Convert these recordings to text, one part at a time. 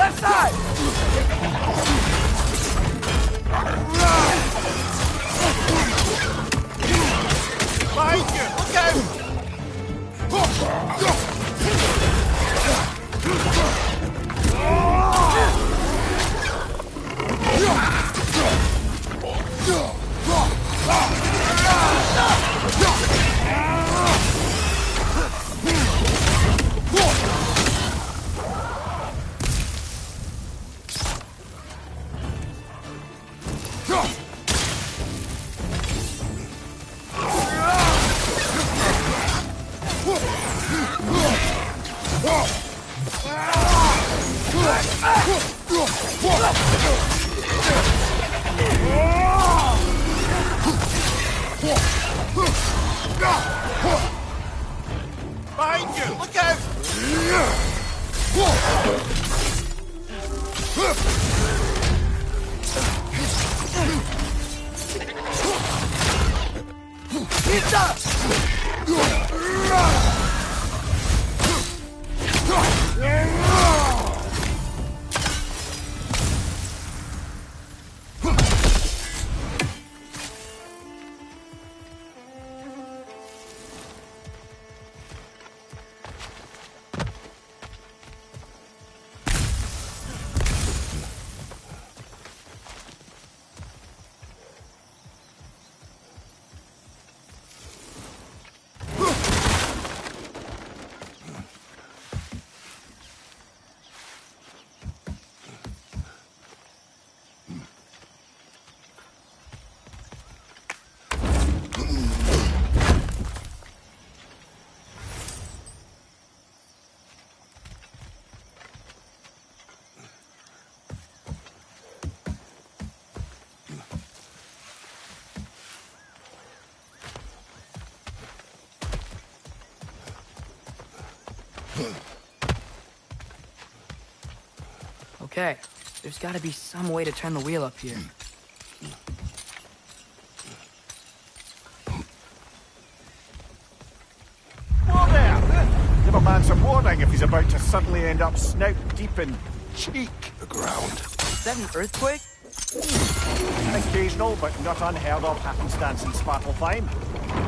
Left side! Behind you! Look out! Behind you! Look out! Pizza! Okay, there's gotta be some way to turn the wheel up here. Whoa there! Give a man some warning if he's about to suddenly end up snout deep in cheek. The ground. Is that an earthquake? Occasional, but not unheard of happenstance in Svartalfheim.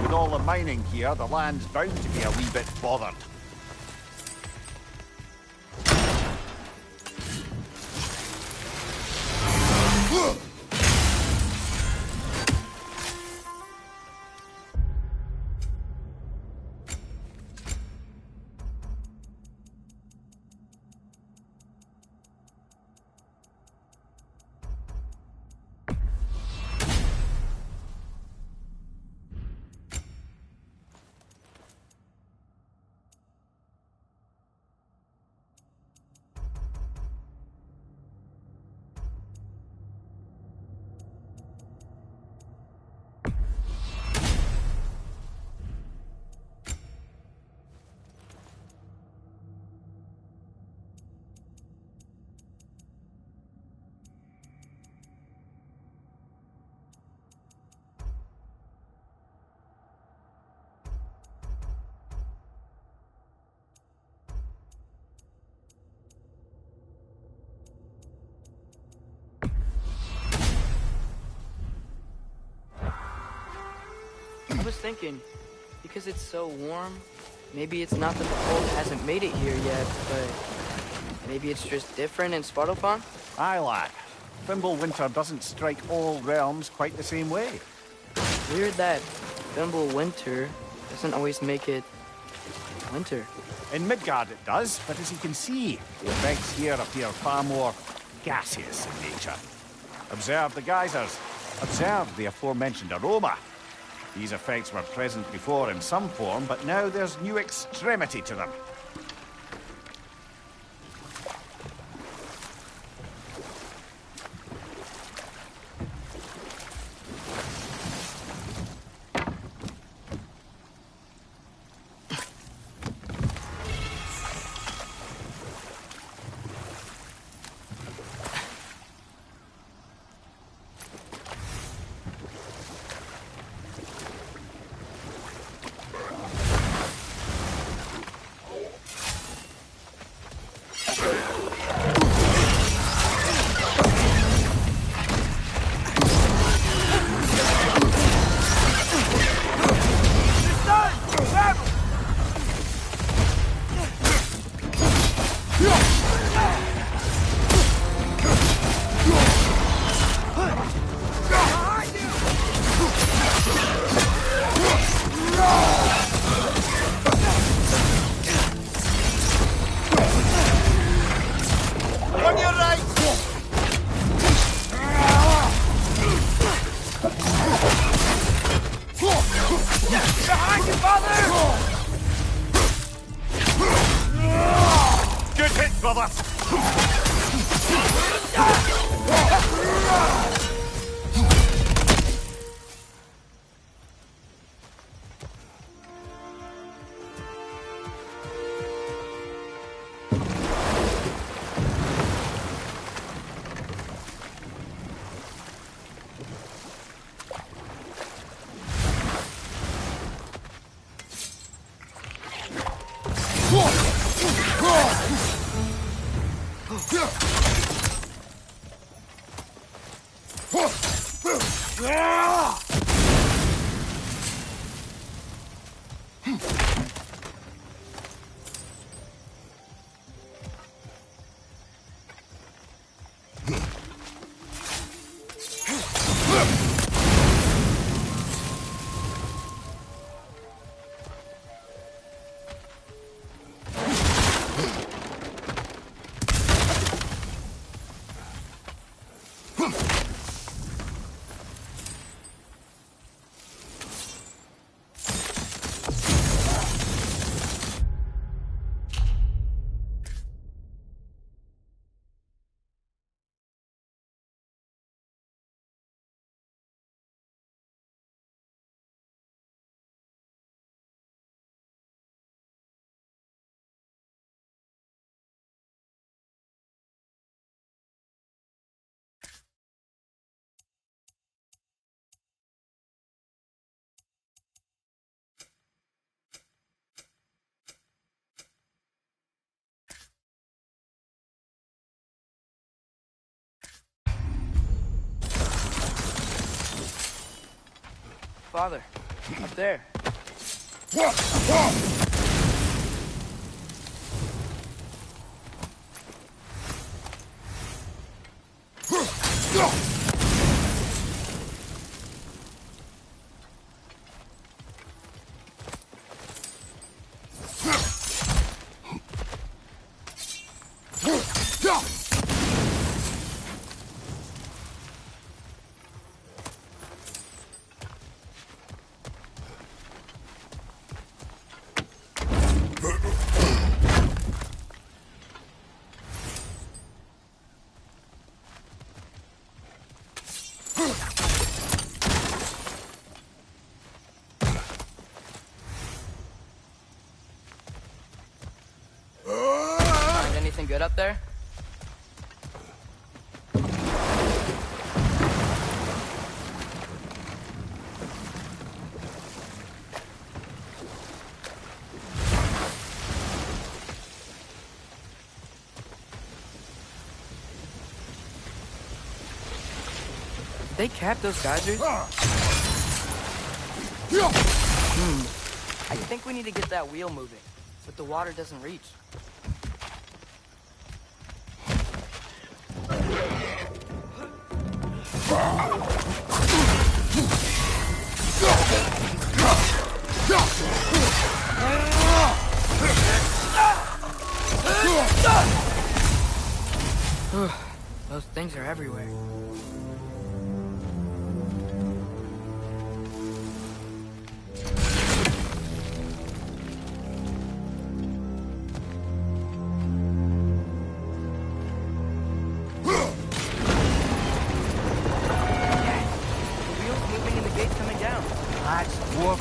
With all the mining here, the land's bound to be a wee bit bothered. I was thinking, because it's so warm, maybe it's not that the cold hasn't made it here yet, but maybe it's just different in Svartalfheim? Aye, lad. Fimble winter doesn't strike all realms quite the same way. Weird that Fimble winter doesn't always make it winter. In Midgard it does, but as you can see, the effects here appear far more gaseous in nature. Observe the geysers. Observe the aforementioned aroma. These effects were present before in some form, but now there's new extremity to them. Father, up there. Find anything good up there? Did they cap those geysers? I think we need to get that wheel moving, but the water doesn't reach. Those things are everywhere.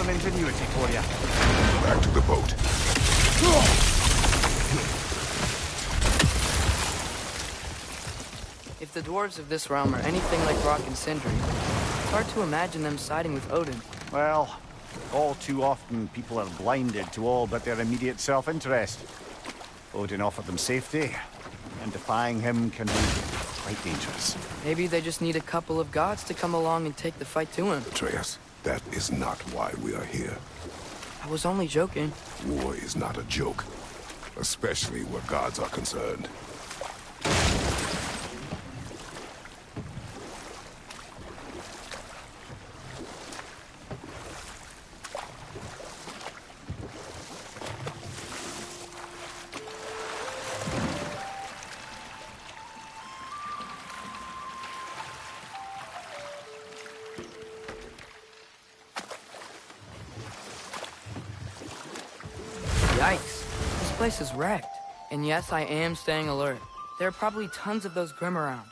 Ingenuity for you. Back to the boat. If the dwarves of this realm are anything like Rock and Sindri, it's hard to imagine them siding with Odin. Well, all too often people are blinded to all but their immediate self-interest. Odin offered them safety, and defying him can be quite dangerous. Maybe they just need a couple of gods to come along and take the fight to him. Atreus, that is not why we are here. I was only joking. War is not a joke, especially where gods are concerned. Yikes. This place is wrecked. And yes, I am staying alert. There are probably tons of those Grim around.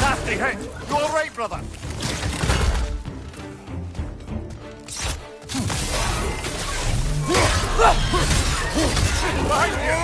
Nasty hit! You alright, brother? Behind you!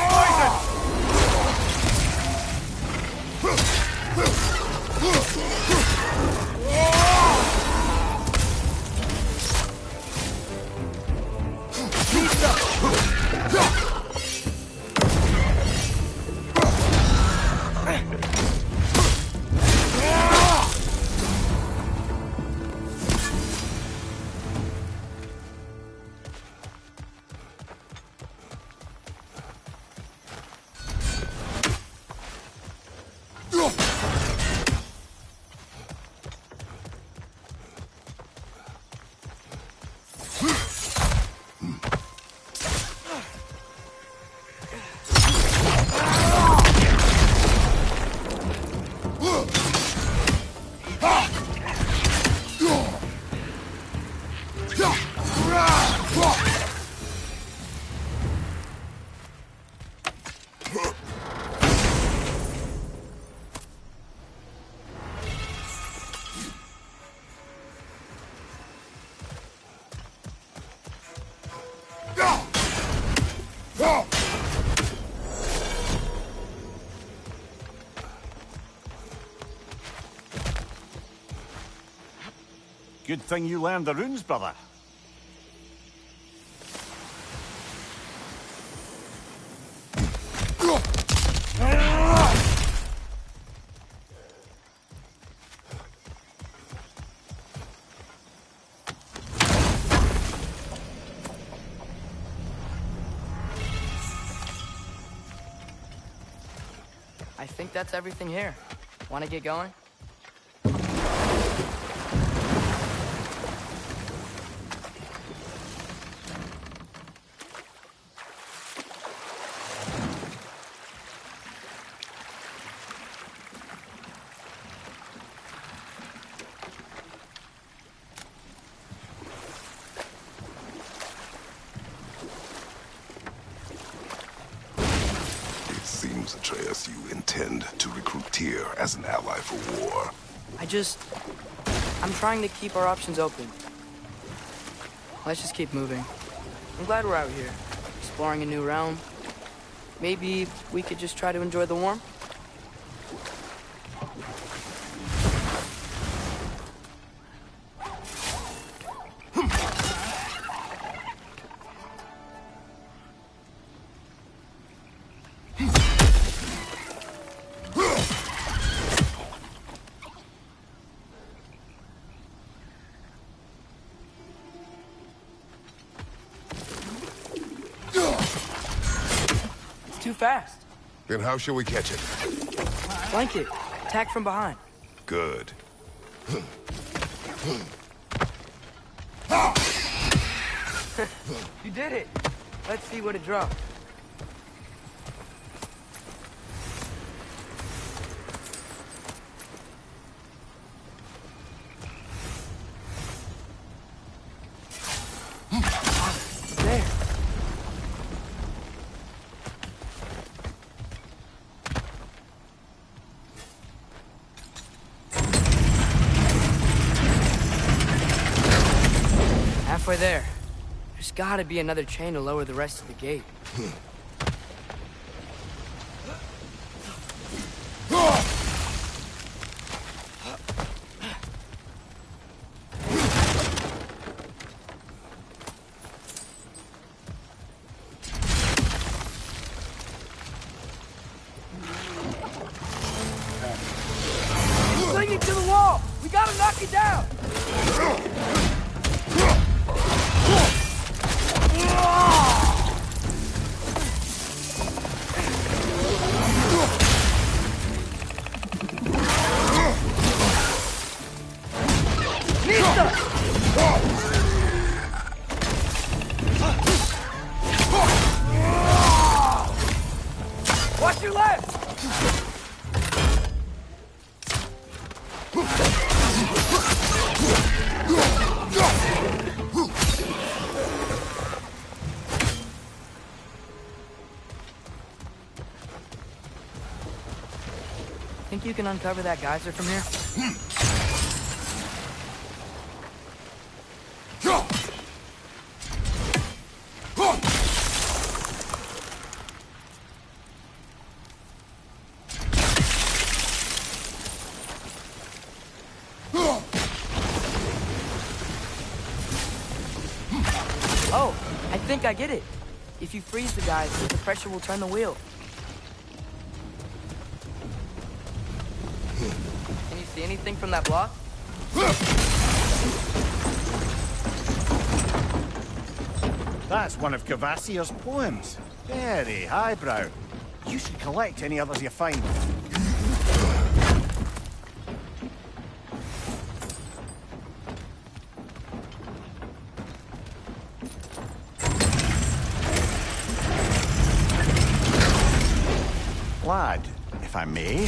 Good thing you learned the runes, brother. I think that's everything here. Want to get going? Seems, Atreus, you intend to recruit Tyr as an ally for war. I'm trying to keep our options open. Let's just keep moving. I'm glad we're out here, exploring a new realm. Maybe we could just try to enjoy the warmth? Too fast. Then how shall we catch it? Flank it. Attack from behind. Good. You did it. Let's see what it dropped. halfway there. There's gotta be another chain to lower the rest of the gate. Clinging to the wall! We gotta knock it down! Watch your left! Think you can uncover that geyser from here? Oh, I think I get it. If you freeze the geyser, the pressure will turn the wheel. Can you see anything from that block? That's one of Cavassier's poems. Very highbrow. You should collect any others you find. Lad, if I may,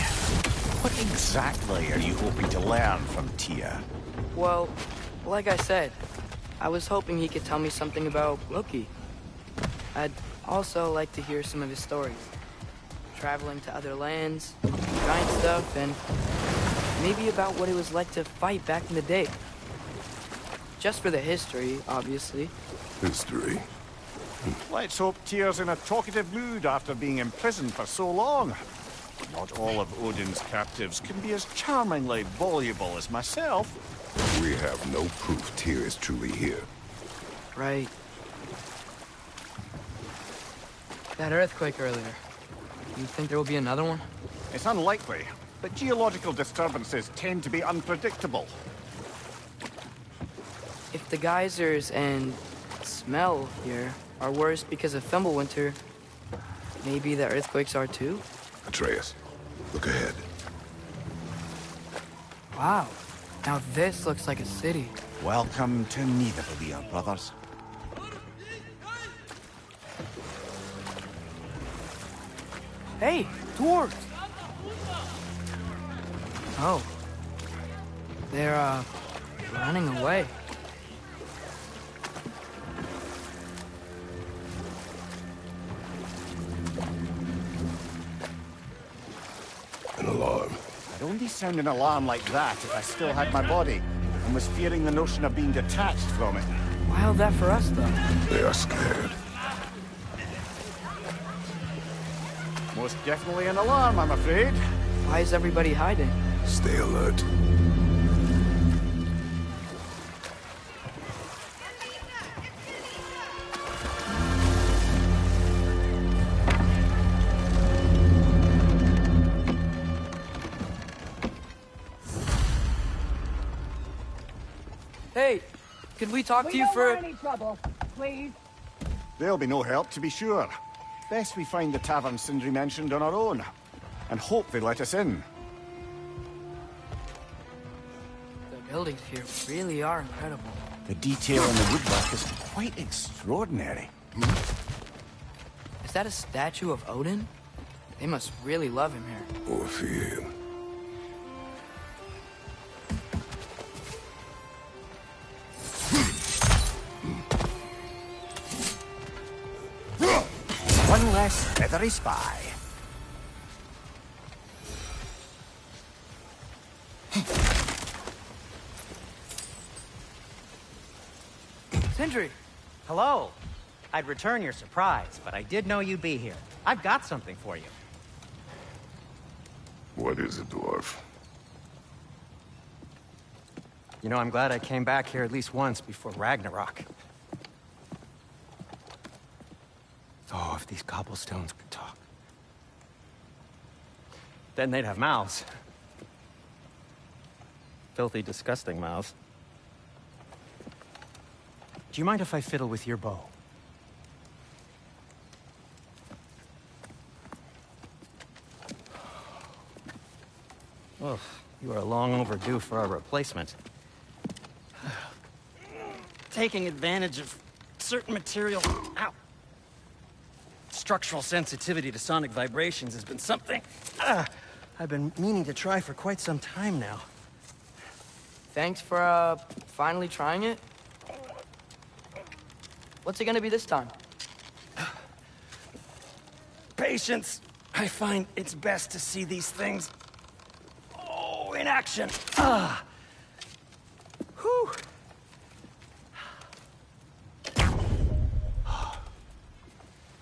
what exactly are you hoping to learn from Tia? Well, like I said, I was hoping he could tell me something about Loki. I'd also like to hear some of his stories. Traveling to other lands, giant stuff, and maybe about what it was like to fight back in the day. Just for the history, obviously. History. Let's hope Tyr's in a talkative mood after being imprisoned for so long. Not all of Odin's captives can be as charmingly voluble as myself. We have no proof Tyr is truly here. Right. That earthquake earlier. You think there will be another one? It's unlikely, but geological disturbances tend to be unpredictable. If the geysers and smell here are worse because of Fimbulwinter, maybe the earthquakes are too? Atreus, look ahead. Wow. Now this looks like a city. Welcome to Nidavellir, brothers. Hey, dwarves! Oh. They're, running away. An alarm. I'd only sound an alarm like that if I still had my body, and was fearing the notion of being detached from it. Why all that for us, though? They are scared. Most definitely an alarm, I'm afraid. Why is everybody hiding? Stay alert. Hey, could we talk to We you don't for... want any trouble, please. There'll be no help, to be sure. Best we find the tavern Sindri mentioned on our own, and hope they let us in. The buildings here really are incredible. The detail in the woodwork is quite extraordinary. Is that a statue of Odin? They must really love him here. Or fear him. One less feathery spy. Sindri! Hello. I'd return your surprise, but I did know you'd be here. I've got something for you. What is it, dwarf? You know, I'm glad I came back here at least once before Ragnarok. Oh, if these cobblestones could talk. Then they'd have mouths. Filthy, disgusting mouths. Do you mind if I fiddle with your bow? Oh, you are long overdue for a replacement. Taking advantage of certain material... Ow! Structural sensitivity to sonic vibrations has been something I've been meaning to try for quite some time now. Thanks for, finally trying it. What's it gonna be this time? Patience. I find it's best to see these things... Oh, in action. Whew.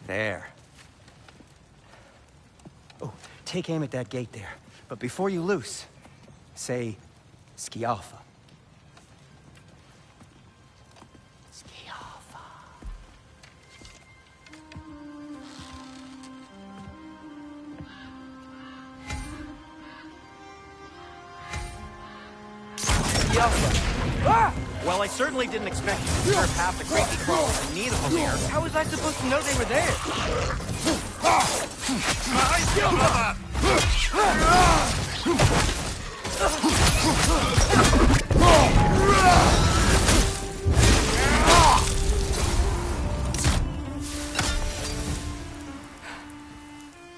There. Oh, take aim at that gate there. But before you loose, say, Skialfa. Skialfa. Ah! Well, I certainly didn't expect you to surf half the creepy crawlers in need of them here. How was I supposed to know they were there?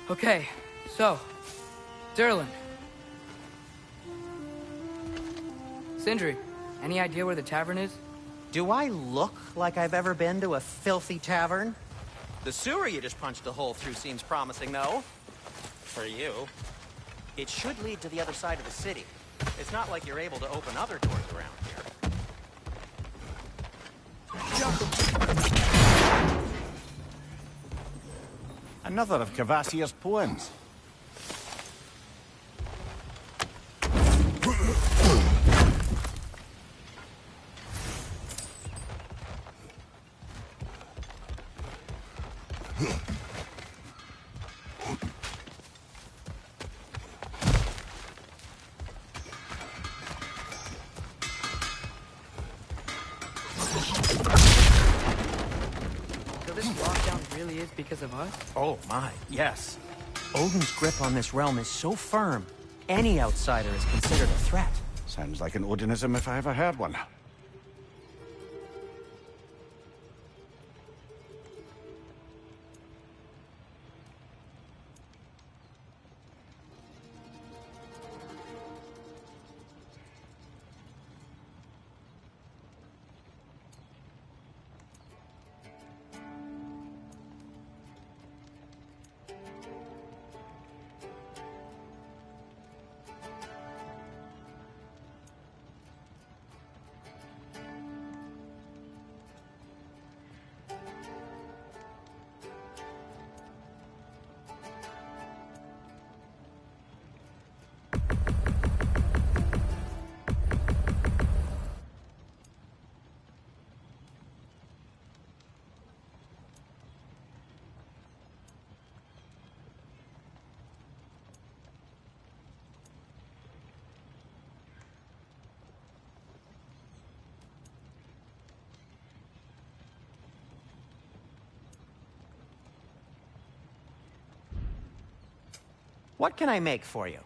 Okay, so, Durlin. Sindri, any idea where the tavern is? Do I look like I've ever been to a filthy tavern? The sewer you just punched a hole through seems promising, though. For you. It should lead to the other side of the city. It's not like you're able to open other doors around here. Another of Kvasir's poems. So this lockdown really is because of us? Oh my, yes. Odin's grip on this realm is so firm, any outsider is considered a threat. Sounds like an Odinism if I ever heard one. What can I make for you?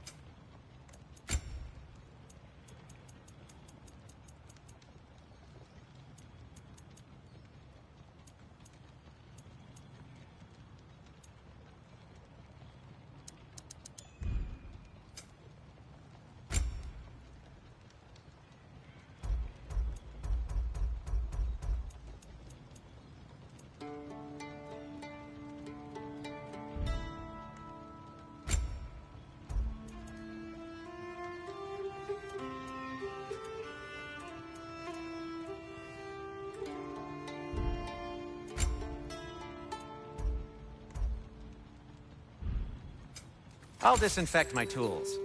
I'll disinfect my tools.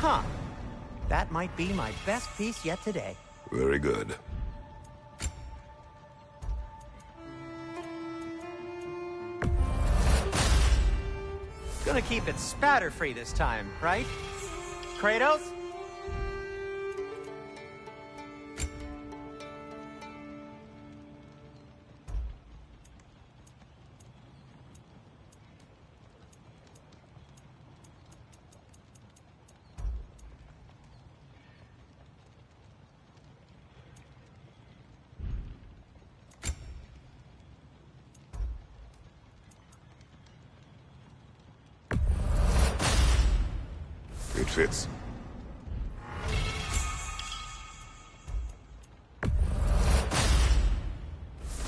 Huh. That might be my best piece yet today. Very good. Gonna keep it spatter-free this time, right? Kratos? It fits.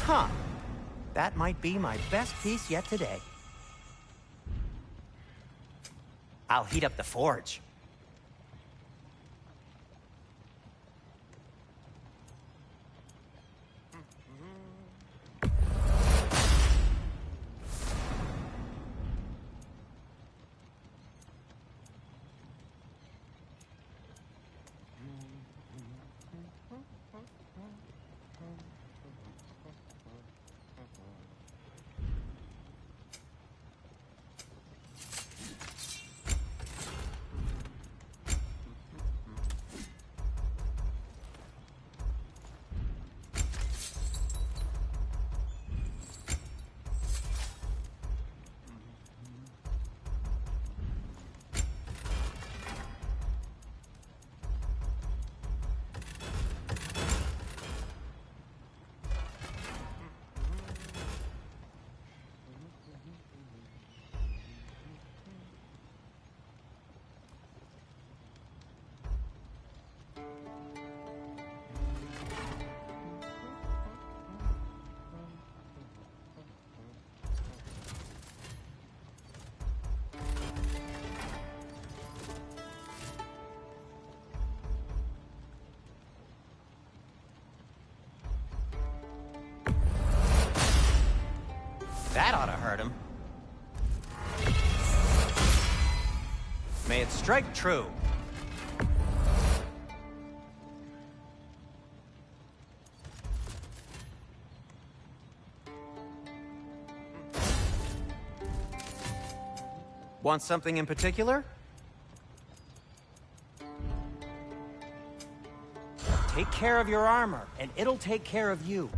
Huh. That might be my best piece yet today. I'll heat up the forge. That ought to hurt him. May it strike true. Want something in particular? Take care of your armor, and it'll take care of you.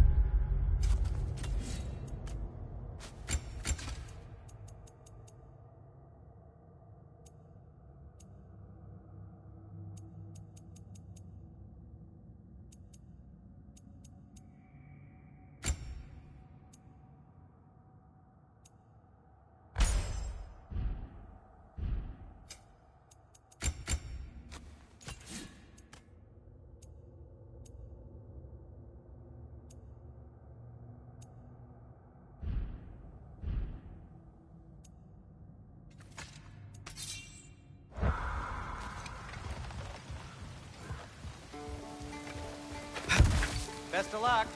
Best of luck.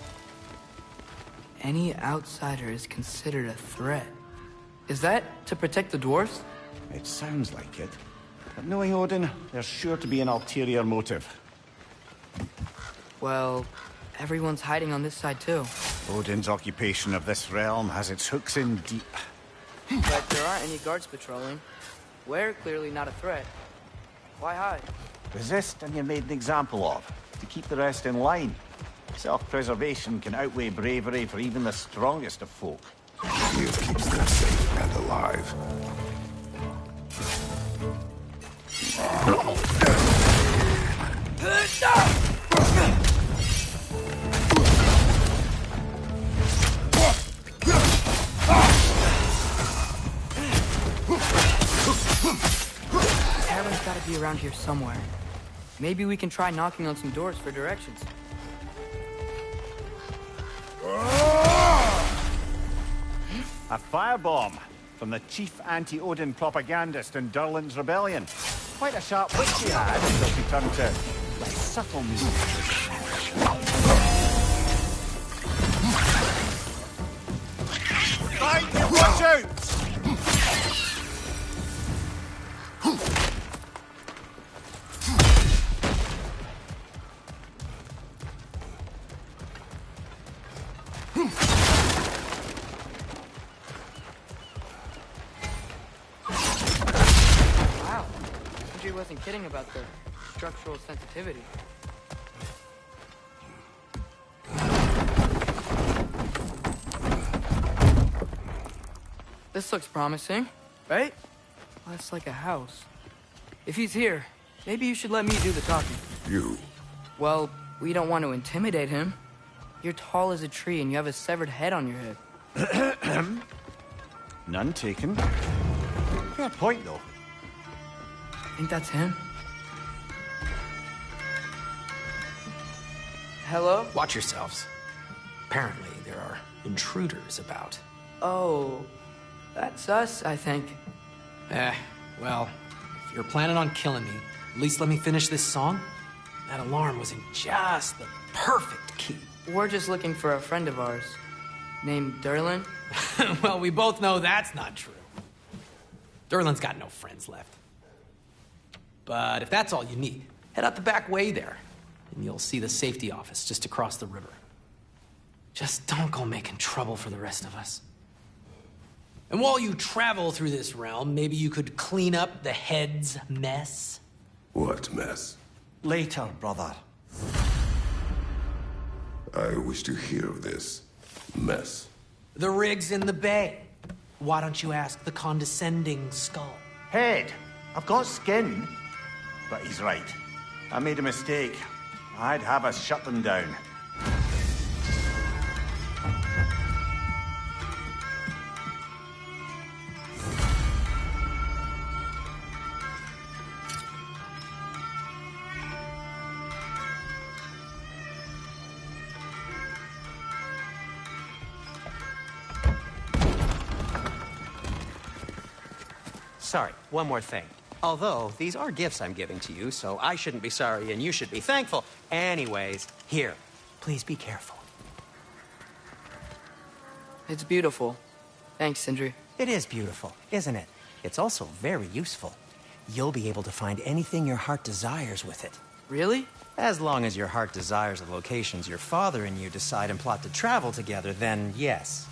Any outsider is considered a threat. Is that to protect the dwarves? It sounds like it. But knowing Odin, there's sure to be an ulterior motive. Well, everyone's hiding on this side too. Odin's occupation of this realm has its hooks in deep. But there aren't any guards patrolling. We're clearly not a threat. Why hide? Resist and you're made an example of, to keep the rest in line. Self-preservation can outweigh bravery for even the strongest of folk. It keeps them safe and alive. gotta be around here somewhere. Maybe we can try knocking on some doors for directions. A firebomb from the chief anti-Odin propagandist in Durlin's rebellion. Quite a sharp wit he had until he turned to less subtle maneuvers. Right, watch out! Wow, Andrew wasn't kidding about the structural sensitivity. This looks promising, right? Well, that's like a house. If he's here, maybe you should let me do the talking. You. Well, we don't want to intimidate him. You're tall as a tree and you have a severed head on your head. None taken. Fair point, though. Think that's him? Hello? Watch yourselves. Apparently, there are intruders about. Oh, that's us, I think. Well, if you're planning on killing me, at least let me finish this song. That alarm was in just the perfect key. We're just looking for a friend of ours, named Durlin. Well, we both know that's not true. Durlin's got no friends left. But if that's all you need, head out the back way there, and you'll see the safety office just across the river. Just don't go making trouble for the rest of us. And while you travel through this realm, maybe you could clean up the head's mess? What mess? Later, brother. I wish to hear of this mess. The rig's in the bay. Why don't you ask the condescending skull? Head, I've got skin. But he's right. I made a mistake. I'd have us shut them down. Sorry, one more thing. Although, these are gifts I'm giving to you, so I shouldn't be sorry and you should be thankful. Anyways, here, please be careful. It's beautiful. Thanks, Sindri. It is beautiful, isn't it? It's also very useful. You'll be able to find anything your heart desires with it. Really? As long as your heart desires the locations your father and you decide and plot to travel together, then yes.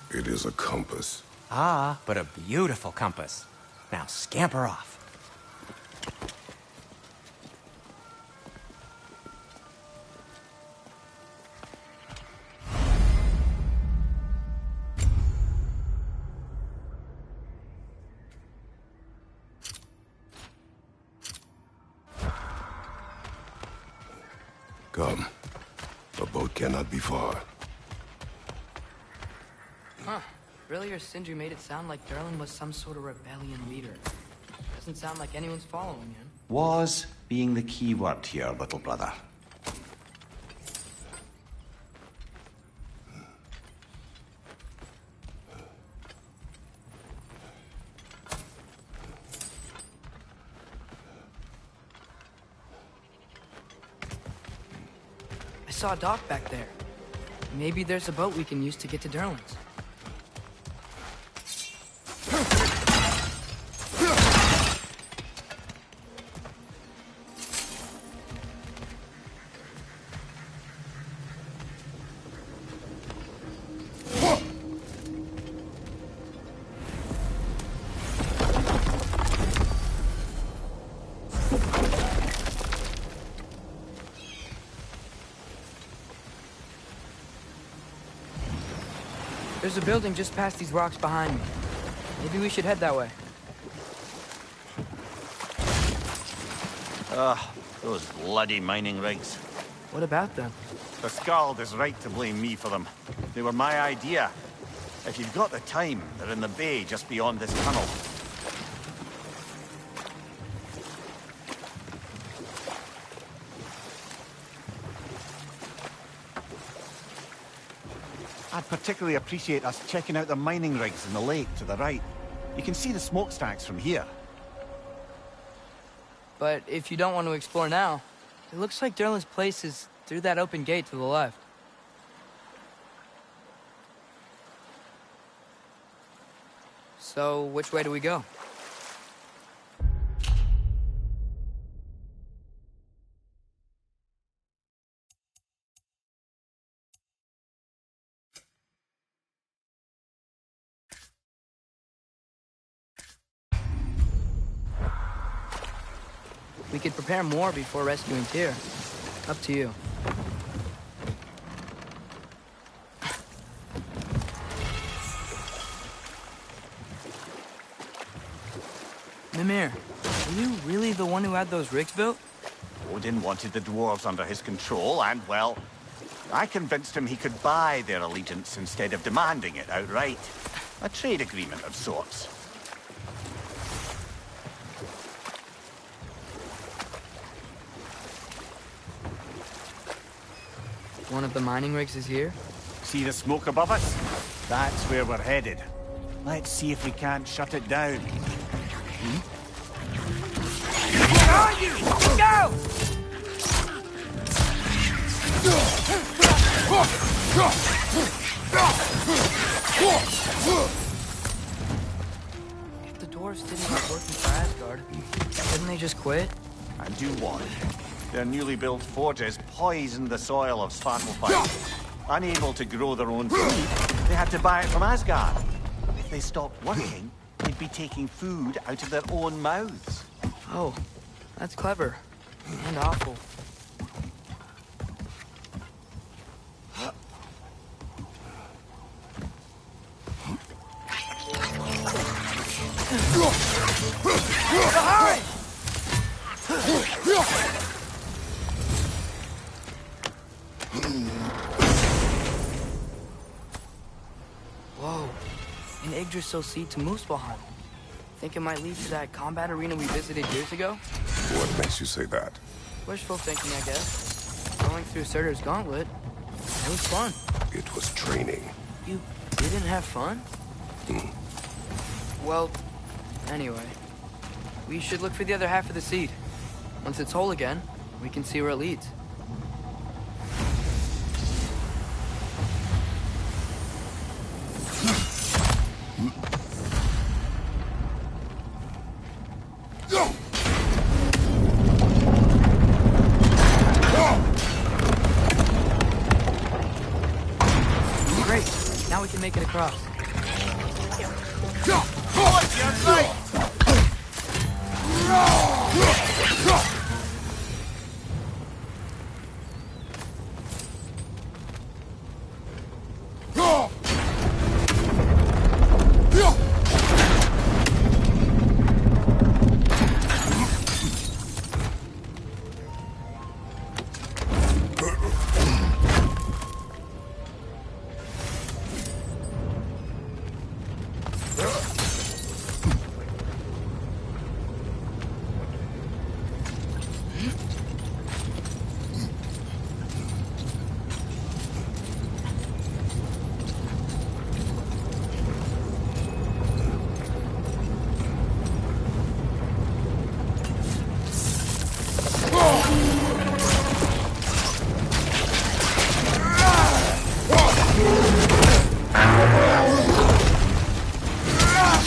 It is a compass. Ah, but a beautiful compass. Now scamper off. Come. The boat cannot be far. Huh. Earlier, Sindri made it sound like Durlin was some sort of rebellion leader. Doesn't sound like anyone's following him. Was being the key word here, little brother. I saw a dock back there. Maybe there's a boat we can use to get to Durlin's. There's a building just past these rocks behind me. Maybe we should head that way. Those bloody mining rigs. What about them? The Skald is right to blame me for them. They were my idea. If you've got the time, they're in the bay just beyond this tunnel. I'd particularly appreciate us checking out the mining rigs in the lake to the right. You can see the smokestacks from here. But if you don't want to explore now, it looks like Derlin's place is through that open gate to the left. So, which way do we go? We could prepare more before rescuing Tyr. Up to you. Mimir, were you really the one who had those rigs built? Odin wanted the dwarves under his control, and, well, I convinced him he could buy their allegiance instead of demanding it outright. A trade agreement of sorts. One of the mining rigs is here? See the smoke above us? That's where we're headed. Let's see if we can't shut it down. On you! Go! If the dwarves didn't have working for Asgard, didn't they just quit? And do what? Their newly built forges poisoned the soil of Svartalfheim. Unable to grow their own food, they had to buy it from Asgard. If they stopped working, they'd be taking food out of their own mouths. Oh, that's clever. And awful. Whoa. An Yggdrasil seed to Muspelheim. Think it might lead to that combat arena we visited years ago? What makes you say that? Wishful thinking, I guess. Going through Surtur's gauntlet. It was fun. It was training. You didn't have fun? Well, anyway. We should look for the other half of the seed. Once it's whole again, we can see where it leads. Great. Now we can make it across.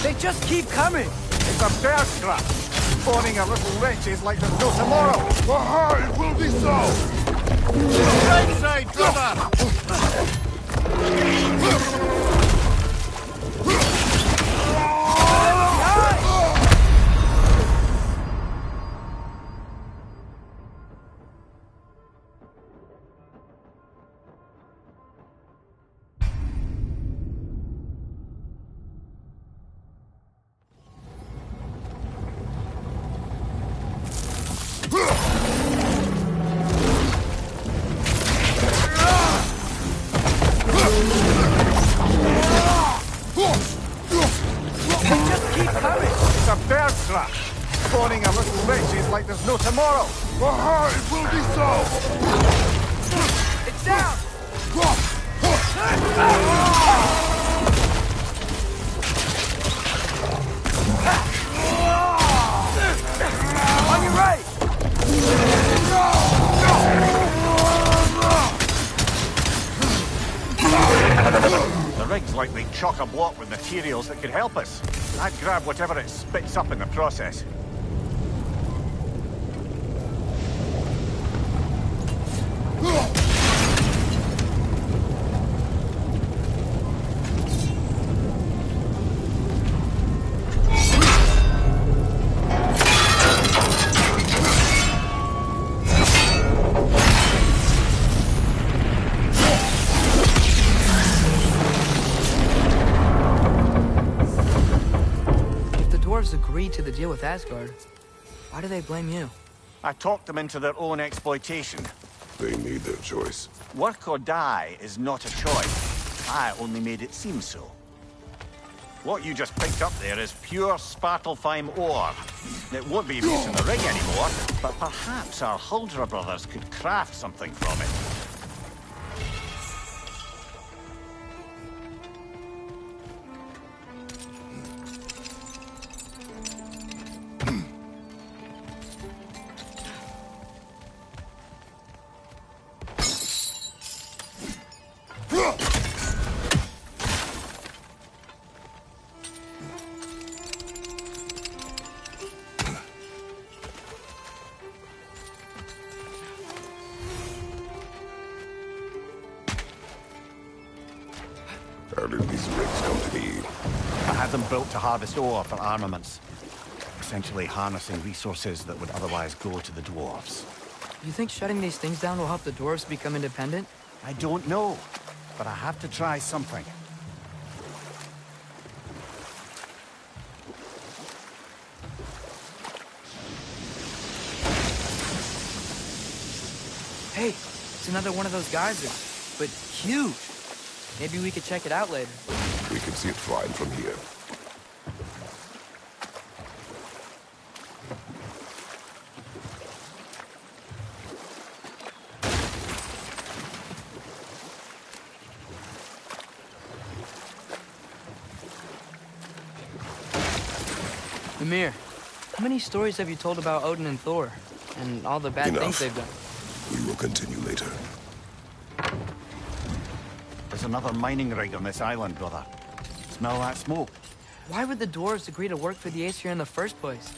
They just keep coming! It's a bear trap! Spawning a little wretches like there's no tomorrow! Aha, it will be so! Right side, brother! It's a bear trap! Spawning a little wretches like there's no tomorrow! Aha, it will be so! It's down! On your right! The rig's likely chock-a-block with materials that could help us. I'd grab whatever it spits up in the process. Agreed to the deal with Asgard. Why do they blame you? I talked them into their own exploitation. They made their choice. Work or die is not a choice. I only made it seem so. What you just picked up there is pure Svartalfheim ore. It won't be use in the ring anymore, but perhaps our Huldra brothers could craft something from it. How did these rigs come to be? I had them built to harvest ore for armaments. Essentially harnessing resources that would otherwise go to the dwarves. You think shutting these things down will help the dwarves become independent? I don't know, but I have to try something. Hey, it's another one of those geysers, but huge. Maybe we could check it out later. We can see it flying from here. Ymir, how many stories have you told about Odin and Thor? And all the bad Enough. things they've done? We will continue later. There's another mining rig on this island, brother. Smell that smoke? Why would the dwarves agree to work for the Aesir in the first place?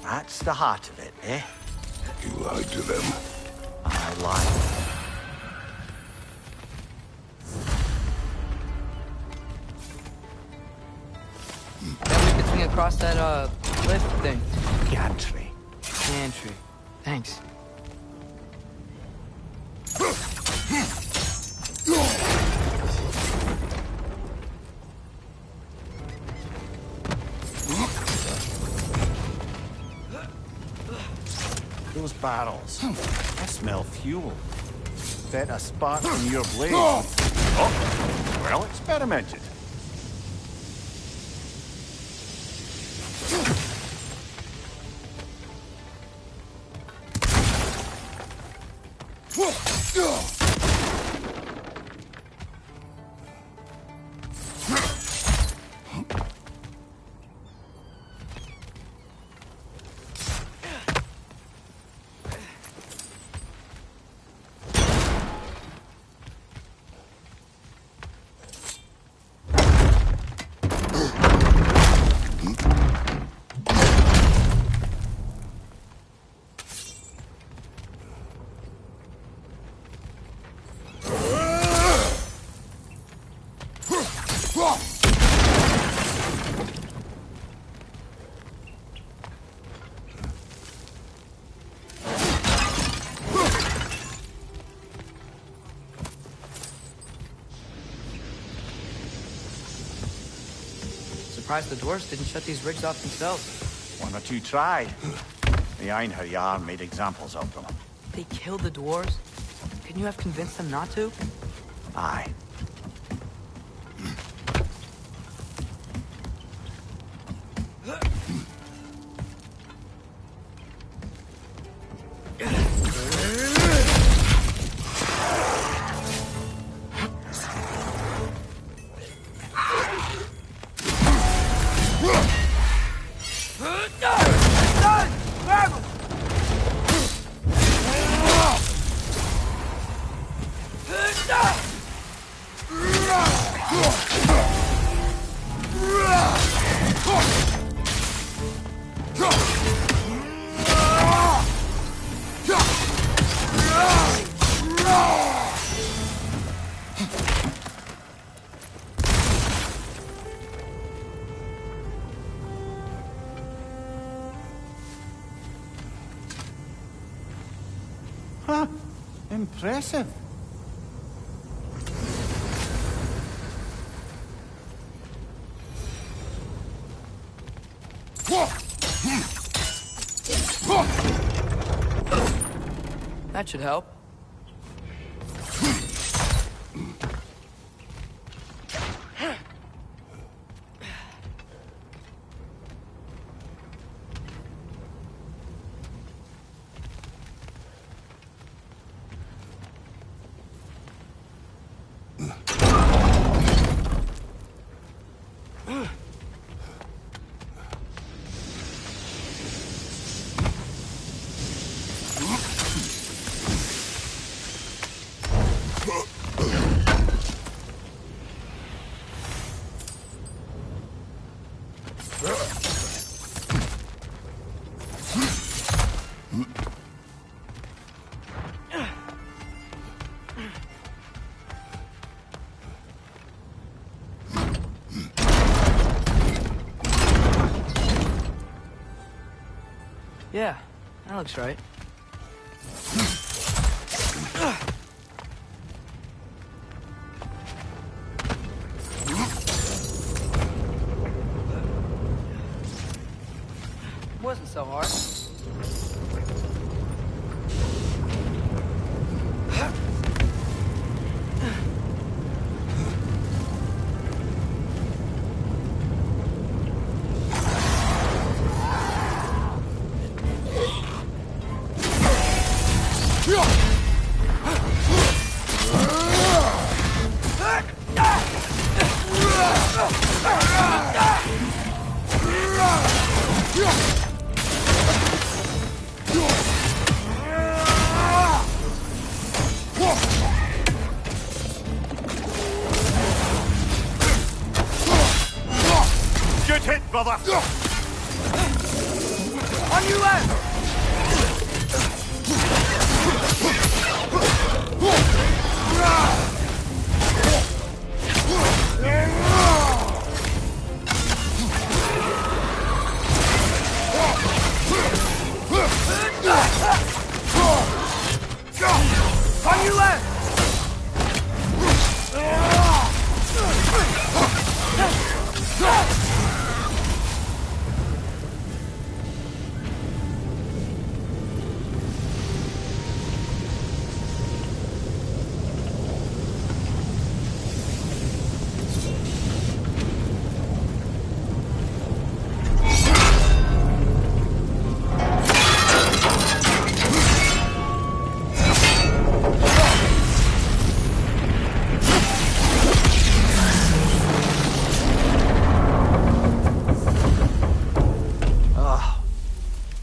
That's the heart of it, eh? You lied to them. I lied. Then we could swing across that, cliff thing. Gantry. Gantry. Thanks. Those barrels. I smell fuel. Bet a spark from your blade. Oh, well experimented. Surprised the dwarves didn't shut these rigs off themselves. One or two tried. The Einherjar made examples of them. They killed the dwarves? Couldn't you have convinced them not to? Aye. Huh. Impressive. That should help. Yeah, that looks right. Wasn't so hard. Good hit, brother! On your left! On your left!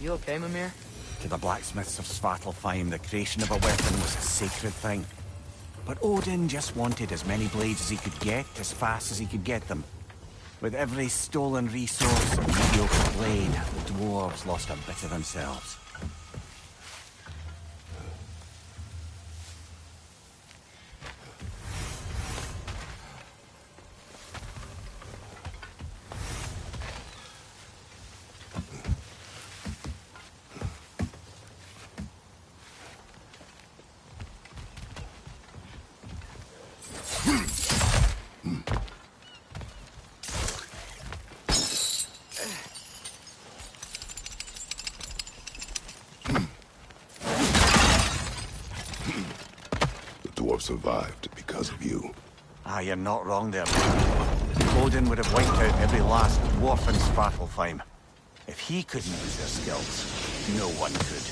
You okay, Mimir? To the blacksmiths of Svartalfheim, the creation of a weapon was a sacred thing. But Odin just wanted as many blades as he could get, as fast as he could get them. With every stolen resource and mediocre blade, the dwarves lost a bit of themselves. Survived because of you. Ah, you're not wrong there. Odin would have wiped out every last dwarf in Svartalfheim. If he couldn't use their skills, no one could.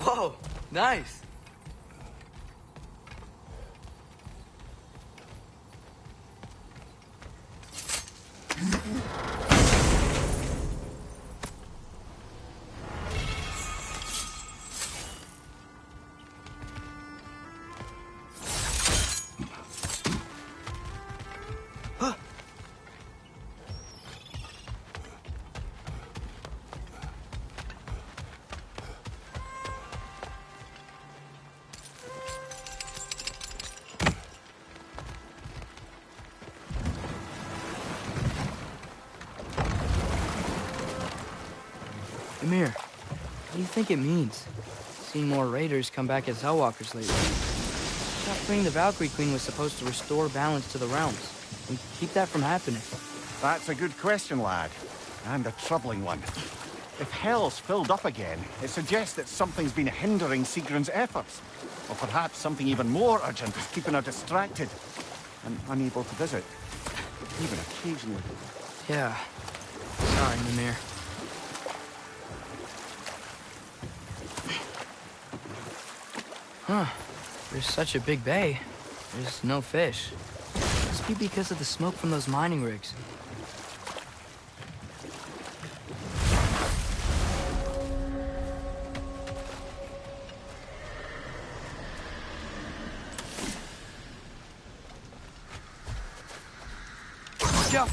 Whoa, nice. Amir, what do you think it means? Seen more raiders come back as Hellwalkers lately. I thought freeing the Valkyrie Queen was supposed to restore balance to the realms and keep that from happening. That's a good question, lad. And a troubling one. If Hell's filled up again, it suggests that something's been hindering Sigrun's efforts. Or perhaps something even more urgent is keeping her distracted and unable to visit. Even occasionally. Yeah. Sorry, Mimir. Huh. There's such a big bay. There's no fish. Must be because of the smoke from those mining rigs. Watch out!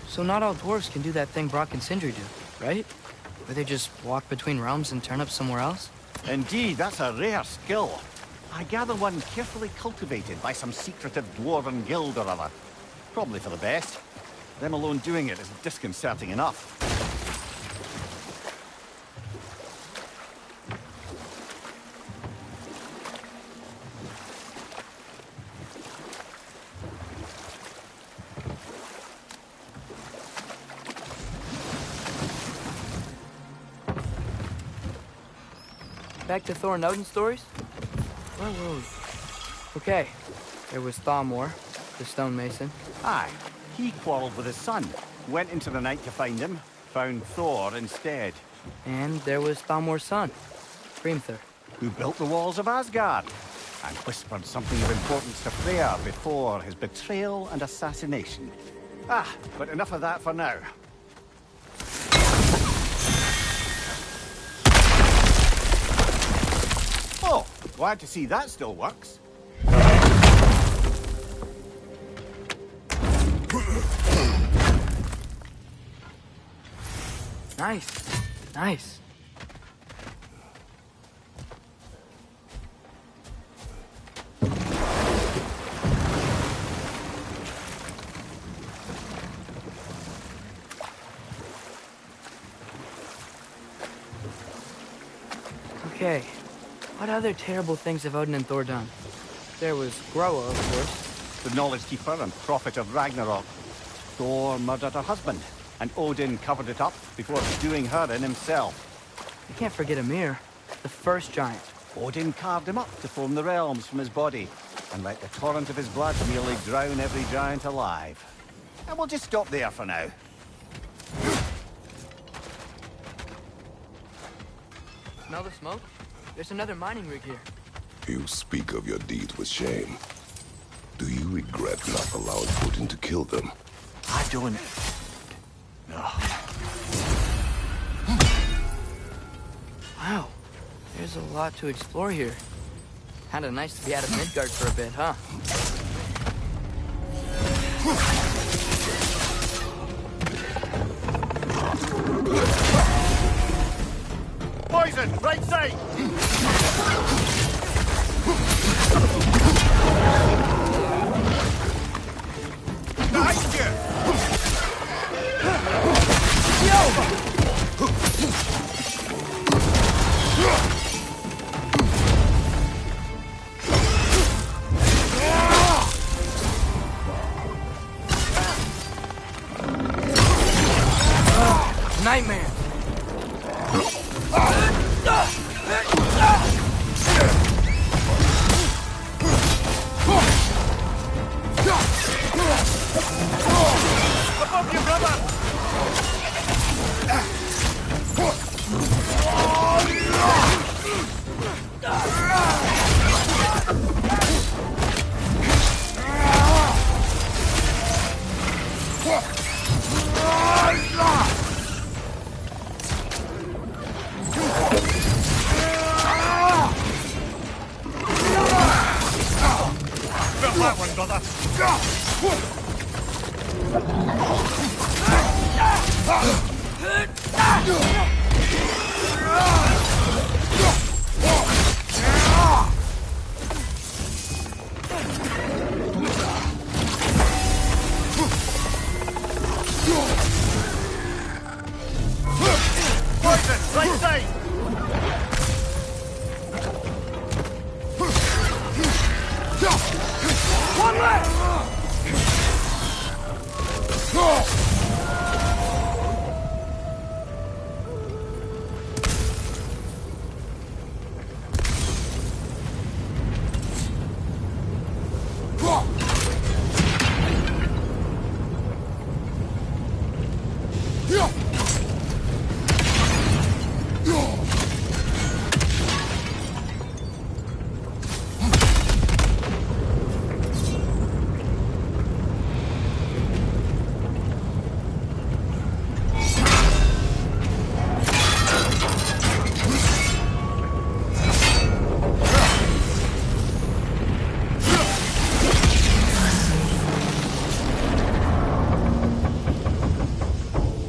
So not all dwarves can do that thing Brock and Sindri do, right? Where they just walk between realms and turn up somewhere else? Indeed, that's a rare skill. I gather one carefully cultivated by some secretive dwarven guild or other. Probably for the best. Them alone doing it is disconcerting enough. Back to Thor and Odin stories? Where were we? Okay, there was Thamor, the stonemason. Aye, he quarreled with his son. Went into the night to find him, found Thor instead. And there was Thamor's son, Hrimthur. Who built the walls of Asgard and whispered something of importance to Freya before his betrayal and assassination. But enough of that for now. Oh, glad to see that still works. Nice, nice. Okay, what other terrible things have Odin and Thor done? There was Groa, of course. The knowledge keeper and prophet of Ragnarok. Thor murdered her husband, and Odin covered it up before doing her in himself. You can't forget Ymir, the first giant. Odin carved him up to form the realms from his body, and let the torrent of his blood nearly drown every giant alive. And we'll just stop there for now. Smell the smoke? There's another mining rig here. You speak of your deeds with shame. Do you regret not allowing Odin to kill them? I don't... No. Wow, there's a lot to explore here. Kinda nice to be out of Midgard for a bit, huh? Poison! Right side! Behind you! Nightmare! Above you, brother! Right side! One left!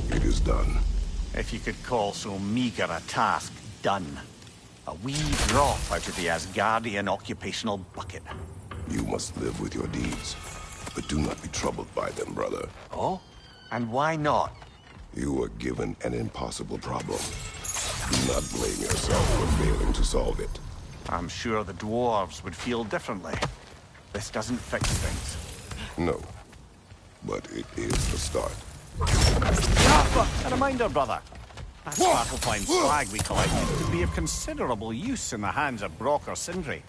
It is done. If you could call so meager a task done. A wee drop out of the Asgardian occupational bucket. You must live with your deeds, but do not be troubled by them, brother. Oh? And why not? You were given an impossible problem. Do not blame yourself for failing to solve it. I'm sure the dwarves would feel differently. This doesn't fix things. No, but it is the start. A reminder, brother. That Svartalfheim flag we collected could be of considerable use in the hands of Brock or Sindri.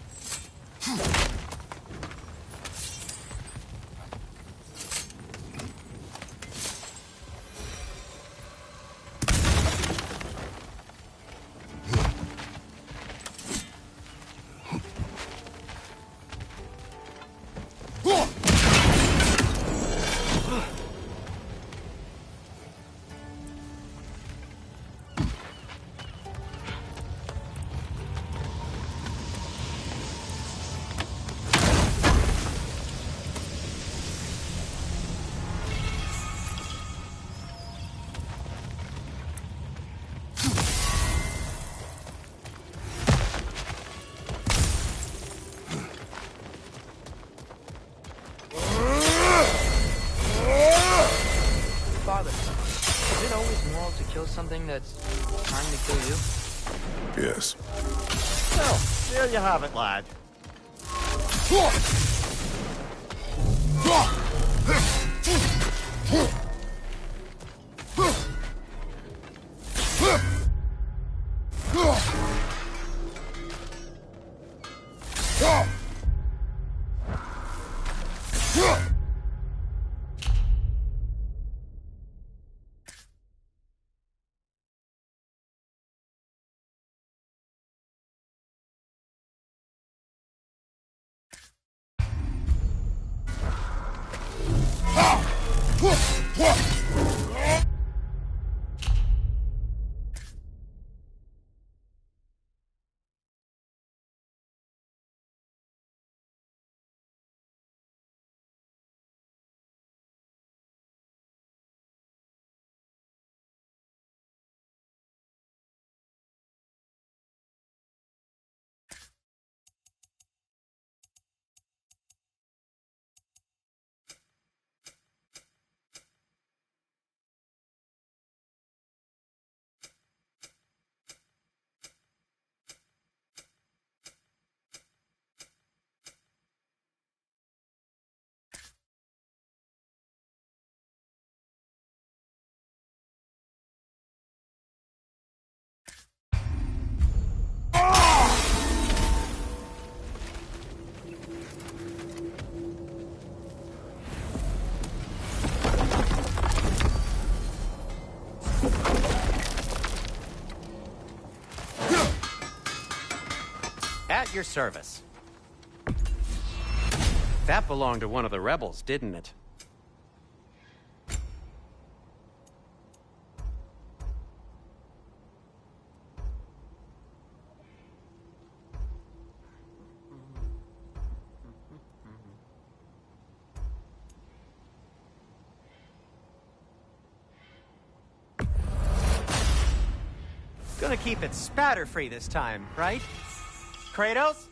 Father, is it always moral to kill something that's trying to kill you? Yes. Well, there you have it, lad. At your service. That belonged to one of the rebels, didn't it? Gonna keep it spatter-free this time, right? Kratos?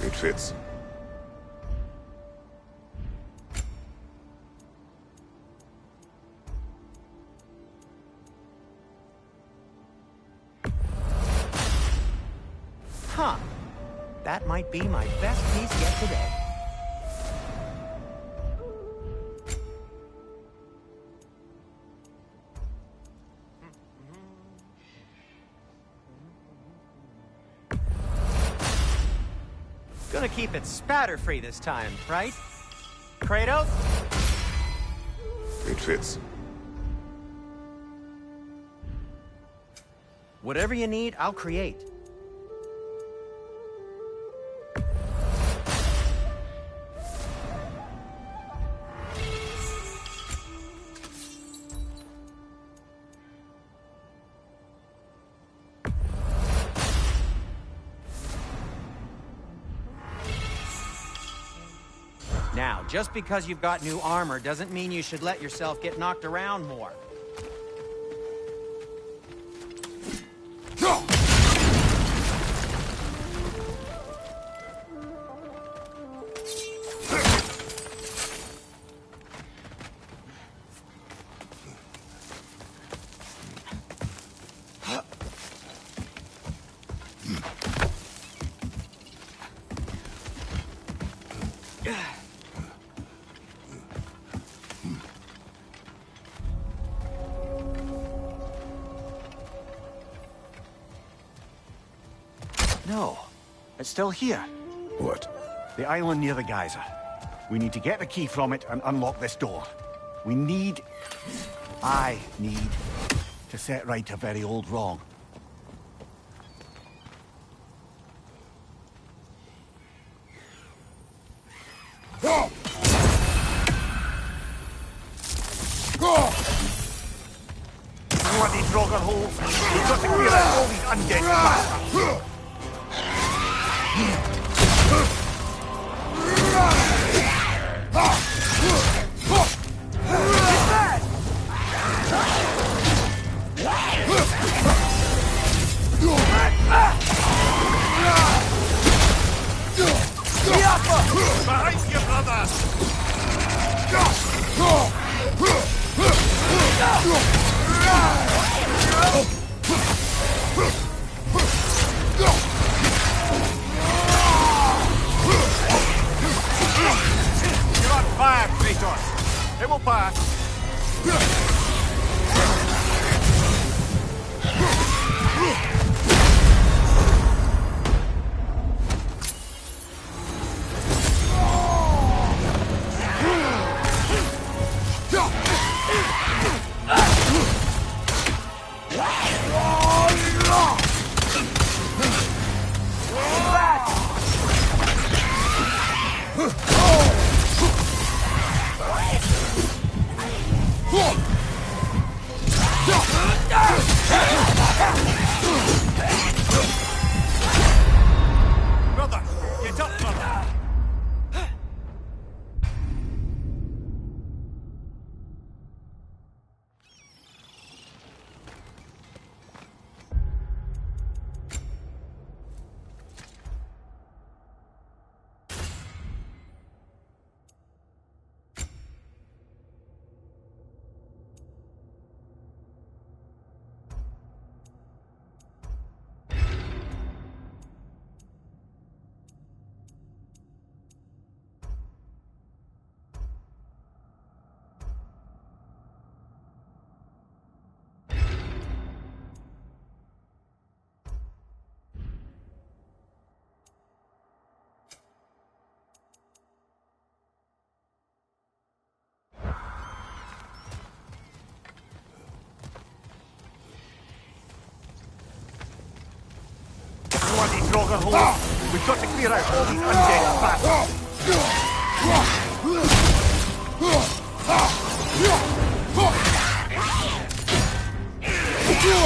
It fits. Huh. That might be my best piece yet today. Gonna keep it spatter-free this time, right? Kratos? It fits. Whatever you need, I'll create. Now, just because you've got new armor doesn't mean you should let yourself get knocked around more. No, it's still here. What? The island near the geyser. We need to get the key from it and unlock this door. I need to set right a very old wrong. Bloody Draugr holes! We've got to clear out all these undead bastards! Behind you, brother! You're on fire, Kratos. It will pass. Brother, get up, brother! Bloody Draugr holes! We've got to clear out all these undead bastards! You're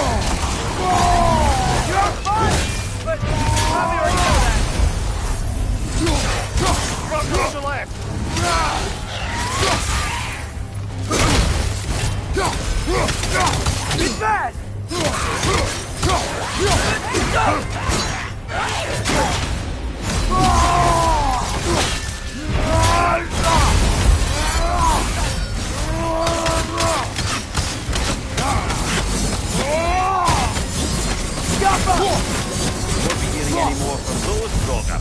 fine! But probably already know that. Front row to left. Be fast! Won't be hearing any more from those Roger.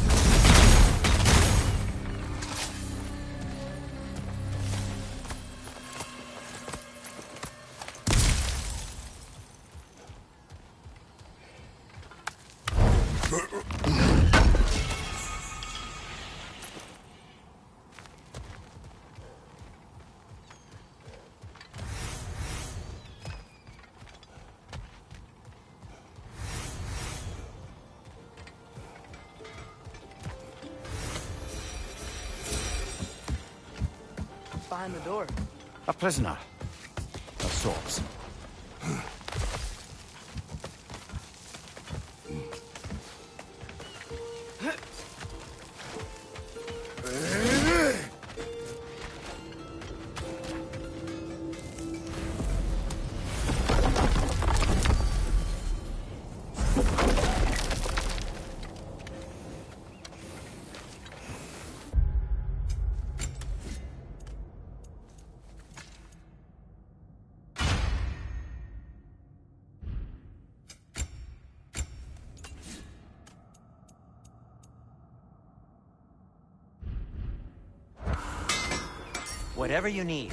Behind the door. A prisoner. Of sorts. Whatever you need.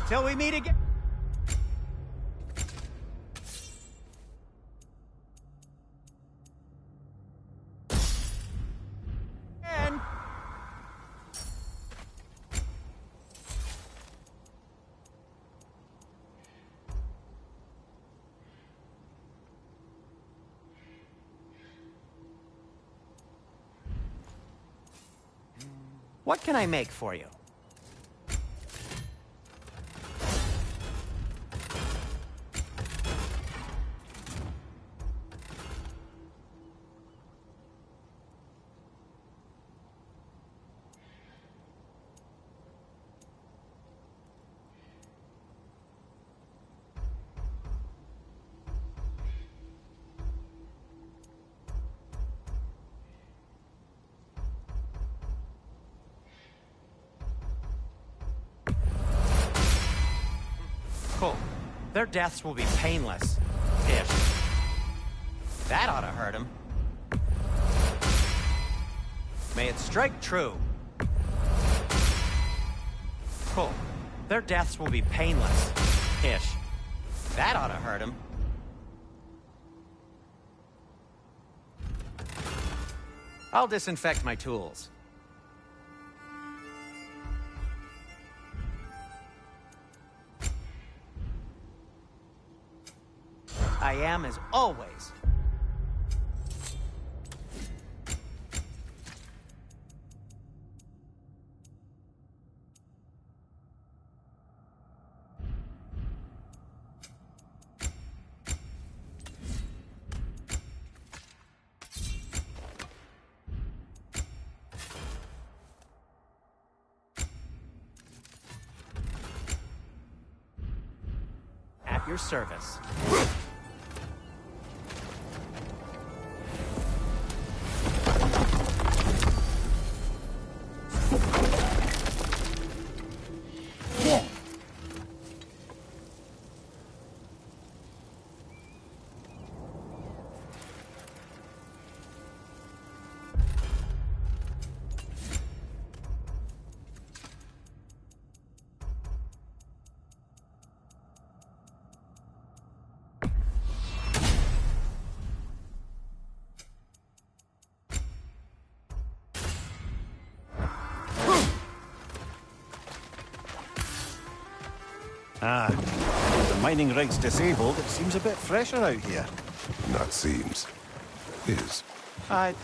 Till we meet again. What can I make for you? Cool. Their deaths will be painless. Ish. That ought to hurt him. May it strike true. Cool. Their deaths will be painless. Ish. That ought to hurt him. I'll disinfect my tools. I am, as always, at your service. Ah, the mining rig's disabled. It seems a bit fresher out here. Not seems. Is. You're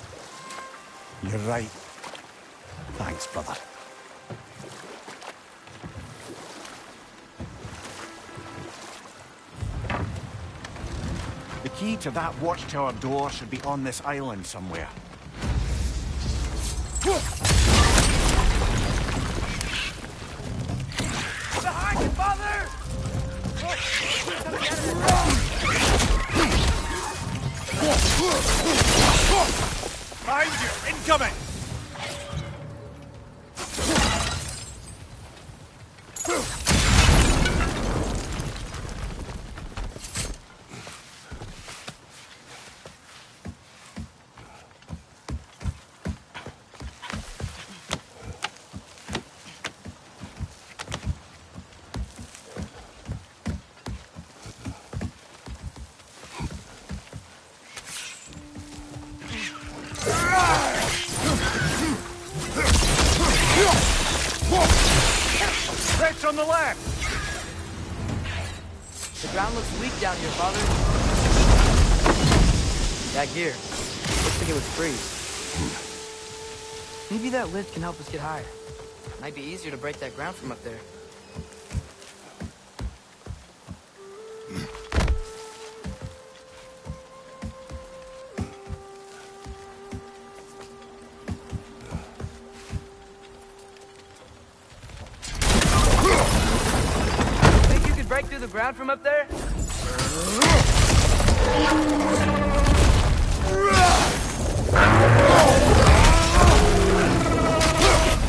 right. Thanks, brother. The key to that watchtower door should be on this island somewhere. Behind you, father! Behind you! Incoming! Threats on the left! The ground looks weak down here, Father. That gear. Looks like it would freeze. Maybe that lift can help us get higher. Might be easier to break that ground from up there. Think you could break through the ground from up there?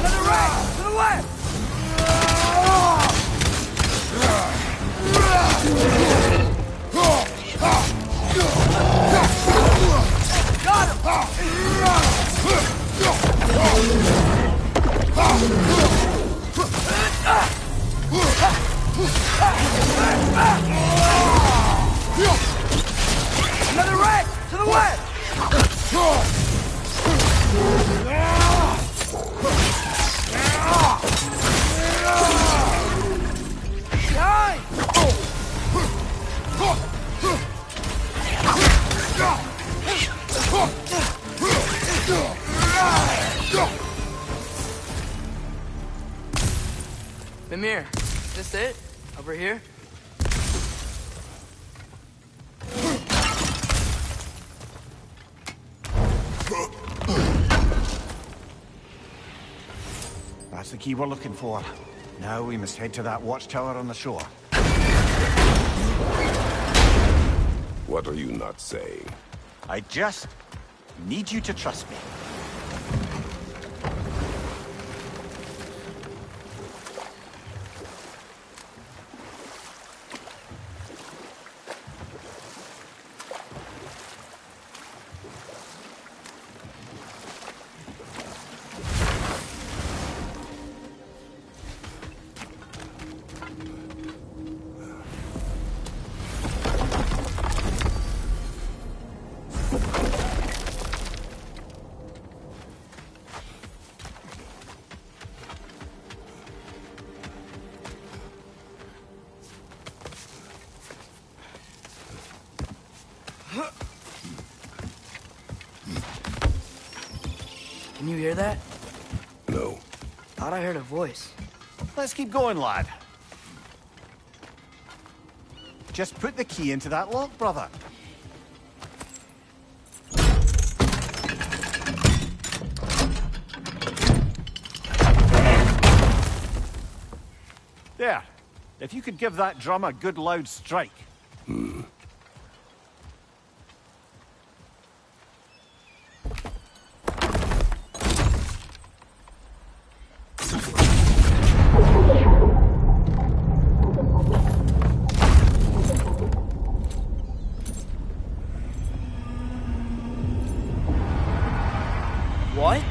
Another right! To the left! Got Another right! To the left! Behind! Mimir, is this it? Over here? That's the key we're looking for. Now we must head to that watchtower on the shore. What are you not saying? I just need you to trust me. Can you hear that? No. Thought I heard a voice. Let's keep going, lad. Just put the key into that lock, brother. There. If you could give that drum a good loud strike. What?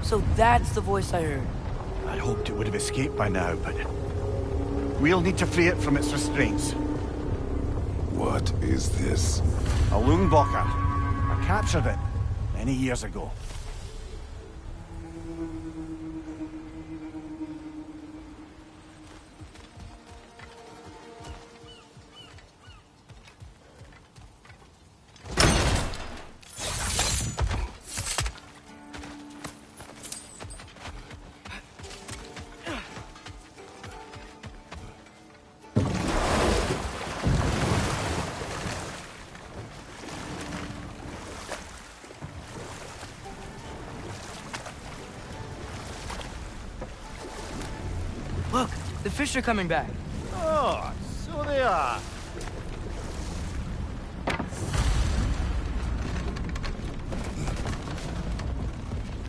So that's the voice I heard. I hoped it would have escaped by now, but we'll need to free it from its restraints. What is this? A Lungbocker. I captured it many years ago. Look, the fish are coming back. Oh, so they are.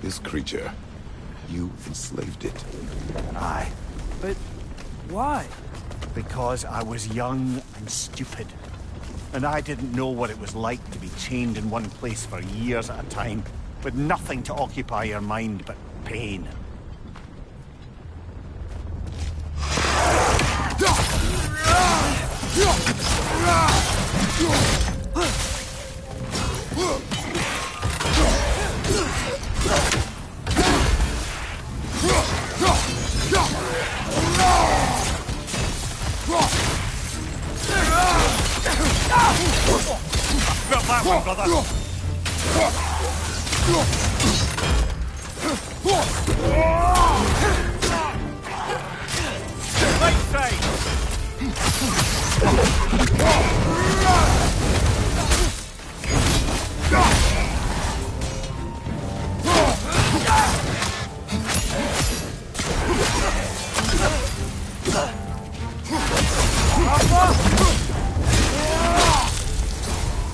This creature. You enslaved it. Aye, But why? because I was young and stupid. And I didn't know what it was like to be chained in one place for years at a time, with nothing to occupy your mind but pain. Felt that one, brother. Right side.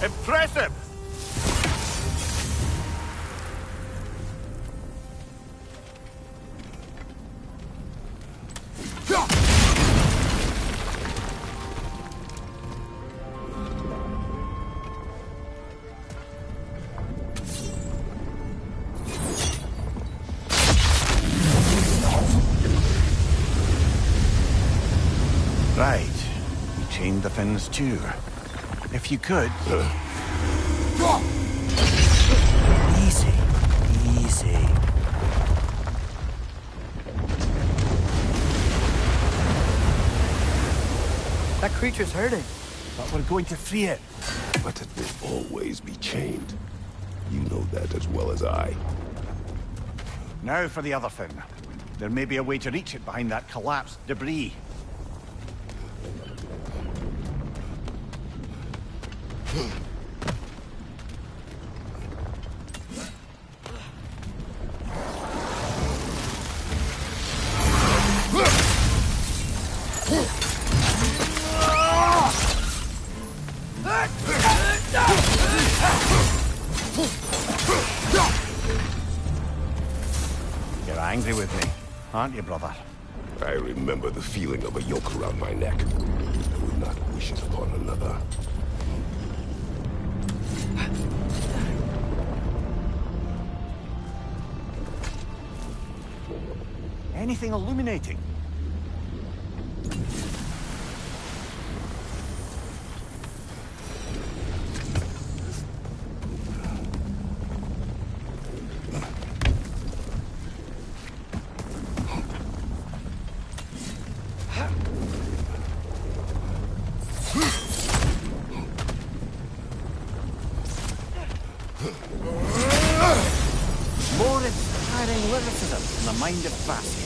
Impressive. Right. You chained the fins too. If you could... Easy. Easy. That creature's hurting. But we're going to free it. But it will always be chained. You know that as well as I. Now for the other fin. There may be a way to reach it behind that collapsed debris. You're angry with me, aren't you, brother? I remember the feeling of a yoke around my neck. I would not wish it upon another. Anything illuminating? lyricism in the mind of Vassia.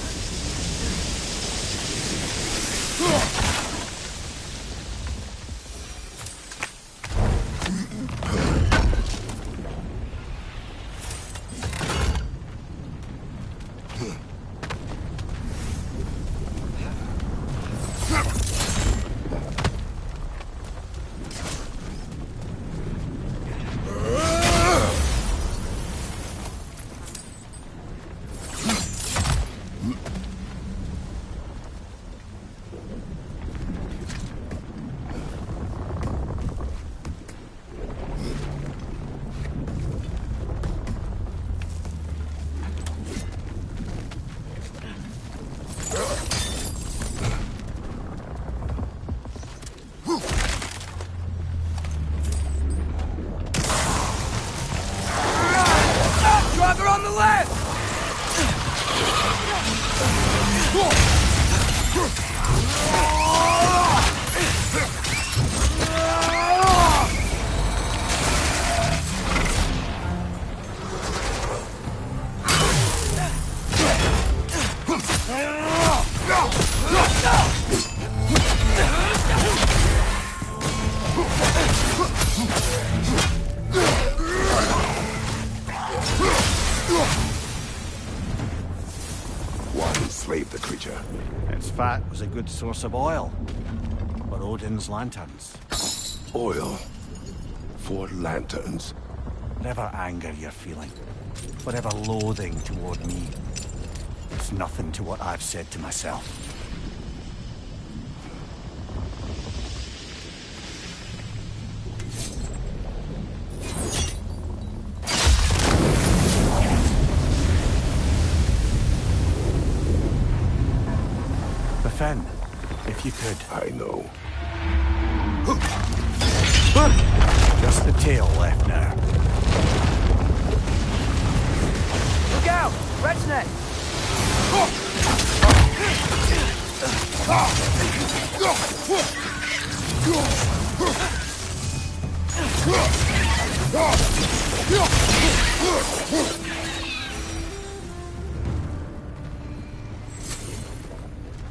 Driver on the left! Why enslave the creature? Its fat was a good source of oil. For Odin's lanterns. Oil. For lanterns. Whatever anger you're feeling, whatever loathing toward me, it's nothing to what I've said to myself. Defend, if you could. I know. Just the tail left now. Look out! Red's neck!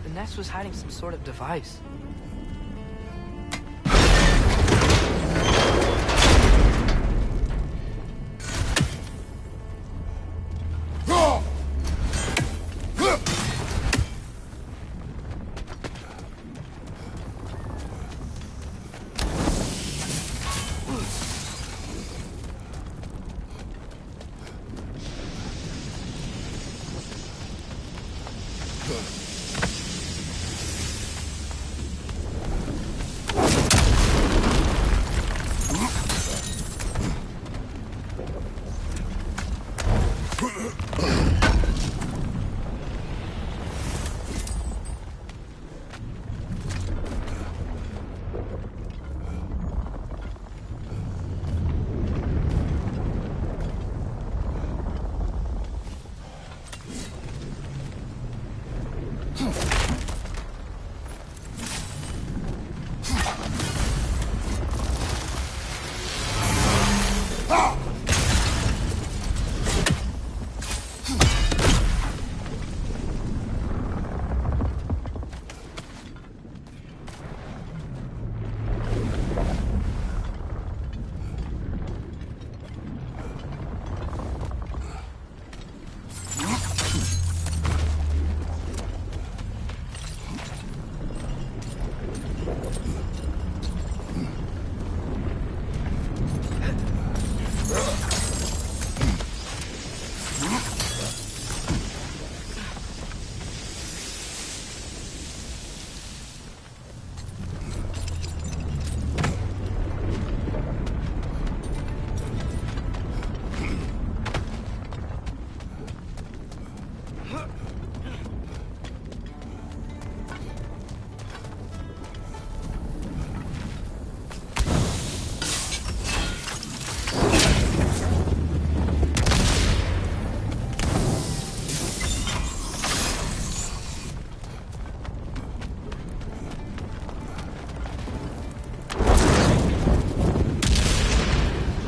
The nest was hiding some sort of device.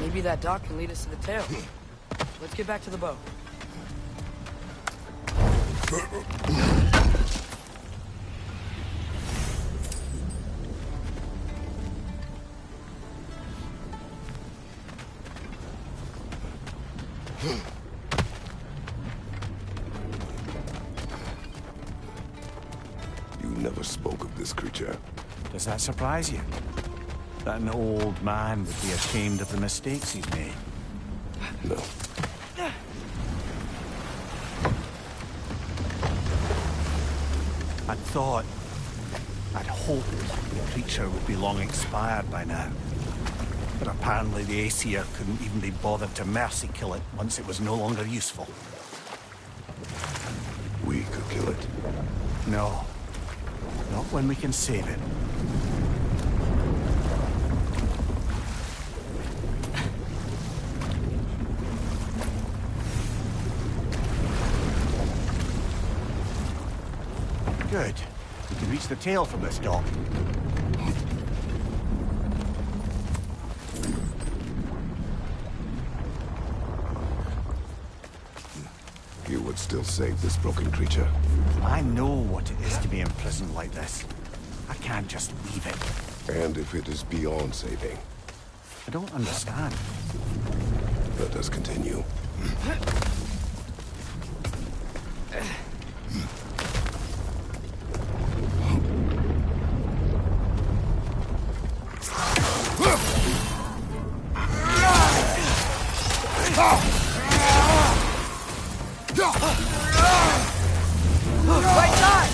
Maybe that dock can lead us to the tail. Let's get back to the boat. You never spoke of this creature. Does that surprise you? That an old man would be ashamed of the mistakes he's made? No. I'd thought, I'd hoped the creature would be long expired by now. But apparently the Aesir couldn't even be bothered to mercy kill it once it was no longer useful. We could kill it. No. Not when we can save it. Good. We can reach the tail from this dock. You would still save this broken creature. I know what it is to be imprisoned like this. I can't just leave it. And if it is beyond saving, I don't understand. let us continue. Right side!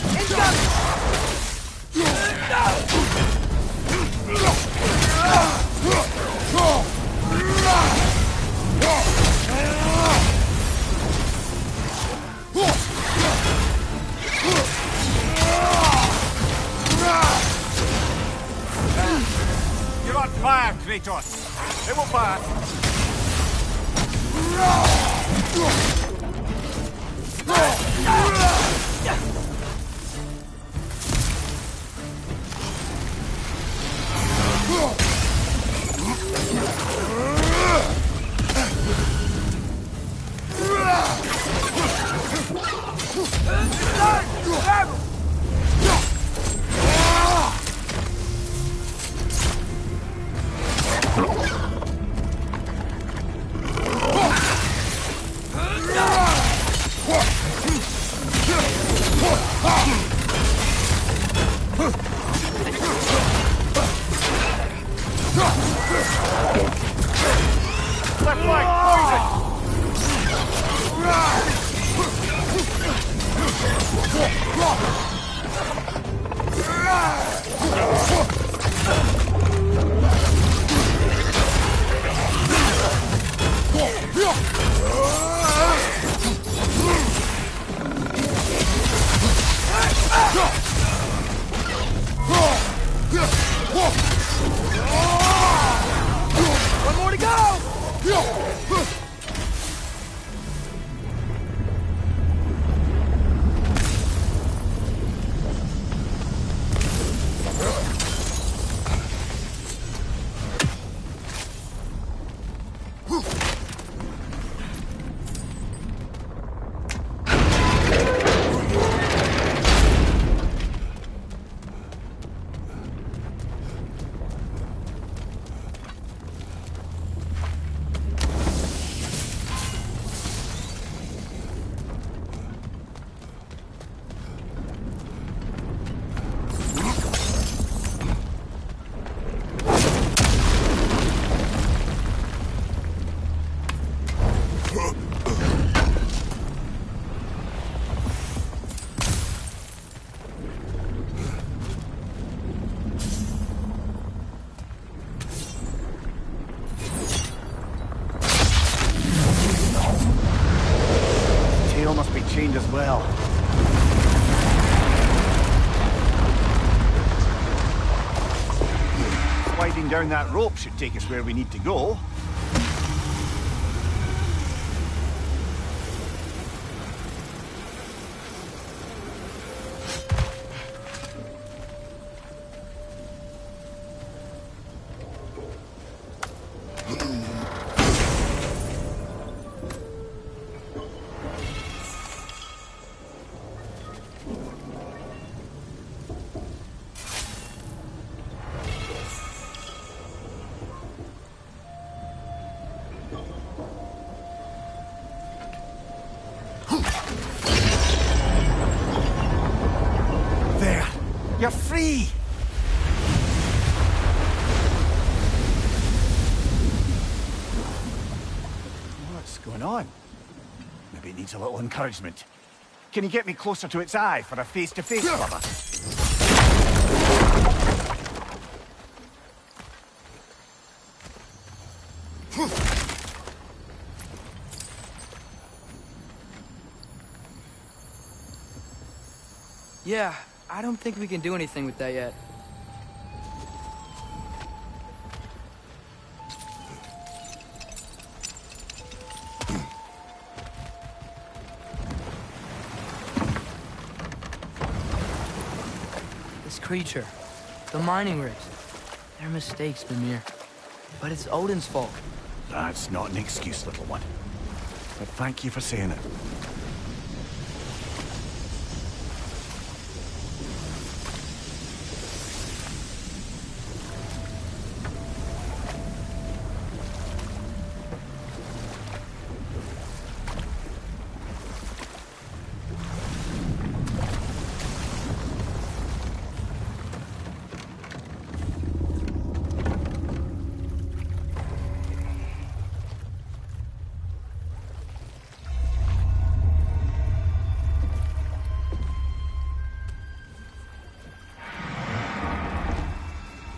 Incoming! You're on fire, Kratos. It will pass. Left flank, poison! One more to go! Tail must be chained as well. Sliding down that rope should take us where we need to go. You're free! What's going on? Maybe it needs a little encouragement. Can you get me closer to its eye for a face-to-face lover? Yeah, I don't think we can do anything with that yet. This creature, the mining rigs, they're mistakes, Mimir. But it's Odin's fault. That's not an excuse, little one. But thank you for saying it.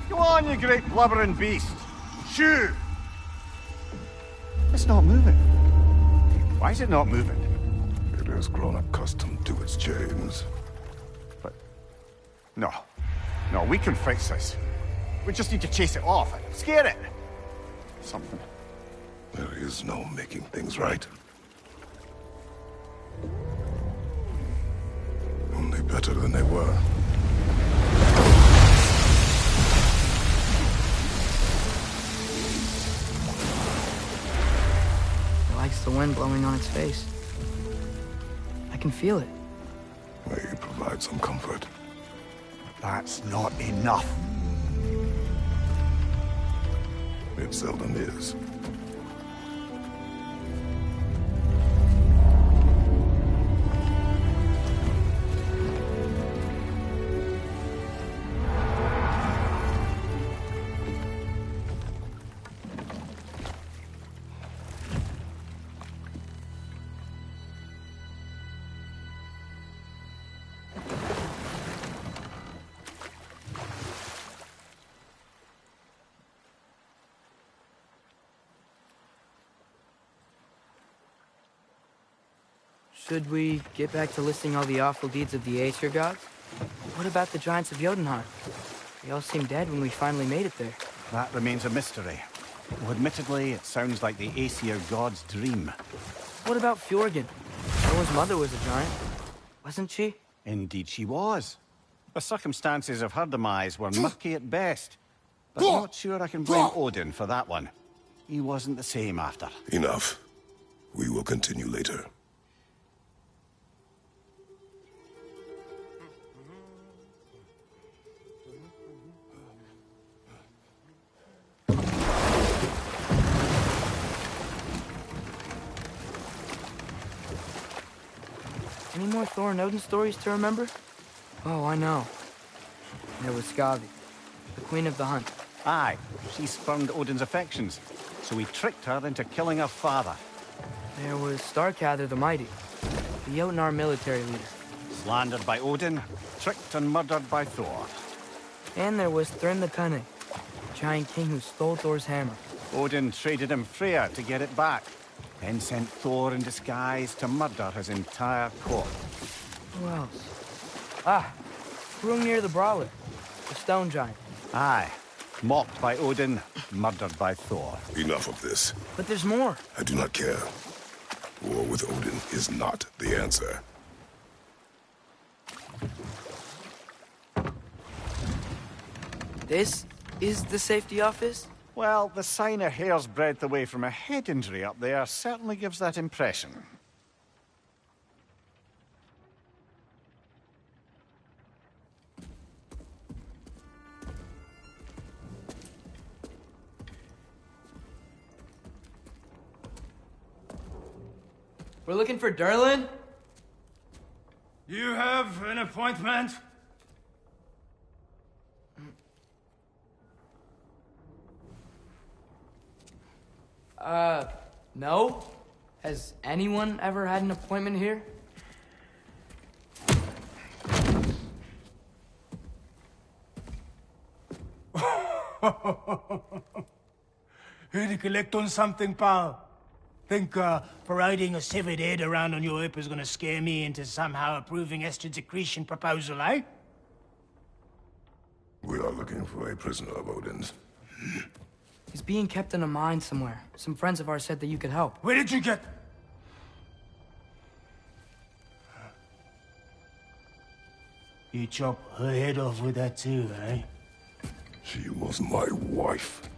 Come on, you great blubbering beast! Shoo! It's not moving. Why is it not moving? It has grown accustomed to its chains. But... No. No, we can fix this. We just need to chase it off and scare it. Something. There is no making things right. Only better than they were. It likes the wind blowing on its face. I can feel it. May you provide some comfort. That's not enough. It seldom is. Should we get back to listing all the awful deeds of the Aesir gods? What about the giants of Jotunheim? They all seemed dead when we finally made it there. That remains a mystery. Well, admittedly, it sounds like the Aesir god's dream. What about Fjorgyn? Noah's mother was a giant, wasn't she? Indeed she was. The circumstances of her demise were murky at best. But I'm not sure I can blame Odin for that one. He wasn't the same after. Enough. We will continue later. Any more Thor and Odin stories to remember? Oh, I know. There was Skavi, the queen of the hunt. Aye, she spurned Odin's affections, so he tricked her into killing her father. There was Starkather the Mighty, the Jotnar military leader. Slandered by Odin, tricked and murdered by Thor. And there was Thrym the Cunning, the giant king who stole Thor's hammer. Odin traded him Freya to get it back, then sent Thor in disguise to murder his entire court. Who else? Ah, Hrungnir the Brawler, the stone giant. Aye, mocked by Odin, murdered by Thor. Enough of this. But there's more. I do not care. War with Odin is not the answer. This is the safety office? Well, the sign a hair's breadth away from a head injury up there certainly gives that impression. We're looking for Durlin? You have an appointment? No? Has anyone ever had an appointment here? Here to collect on something, pal? Think, parading a severed head around on your hip is gonna scare me into somehow approving Esther's accretion proposal, eh? We are looking for a prisoner of Odin's. He's being kept in a mine somewhere. Some friends of ours said that you could help. Where did you get... You chop her head off with that too, eh? She was my wife.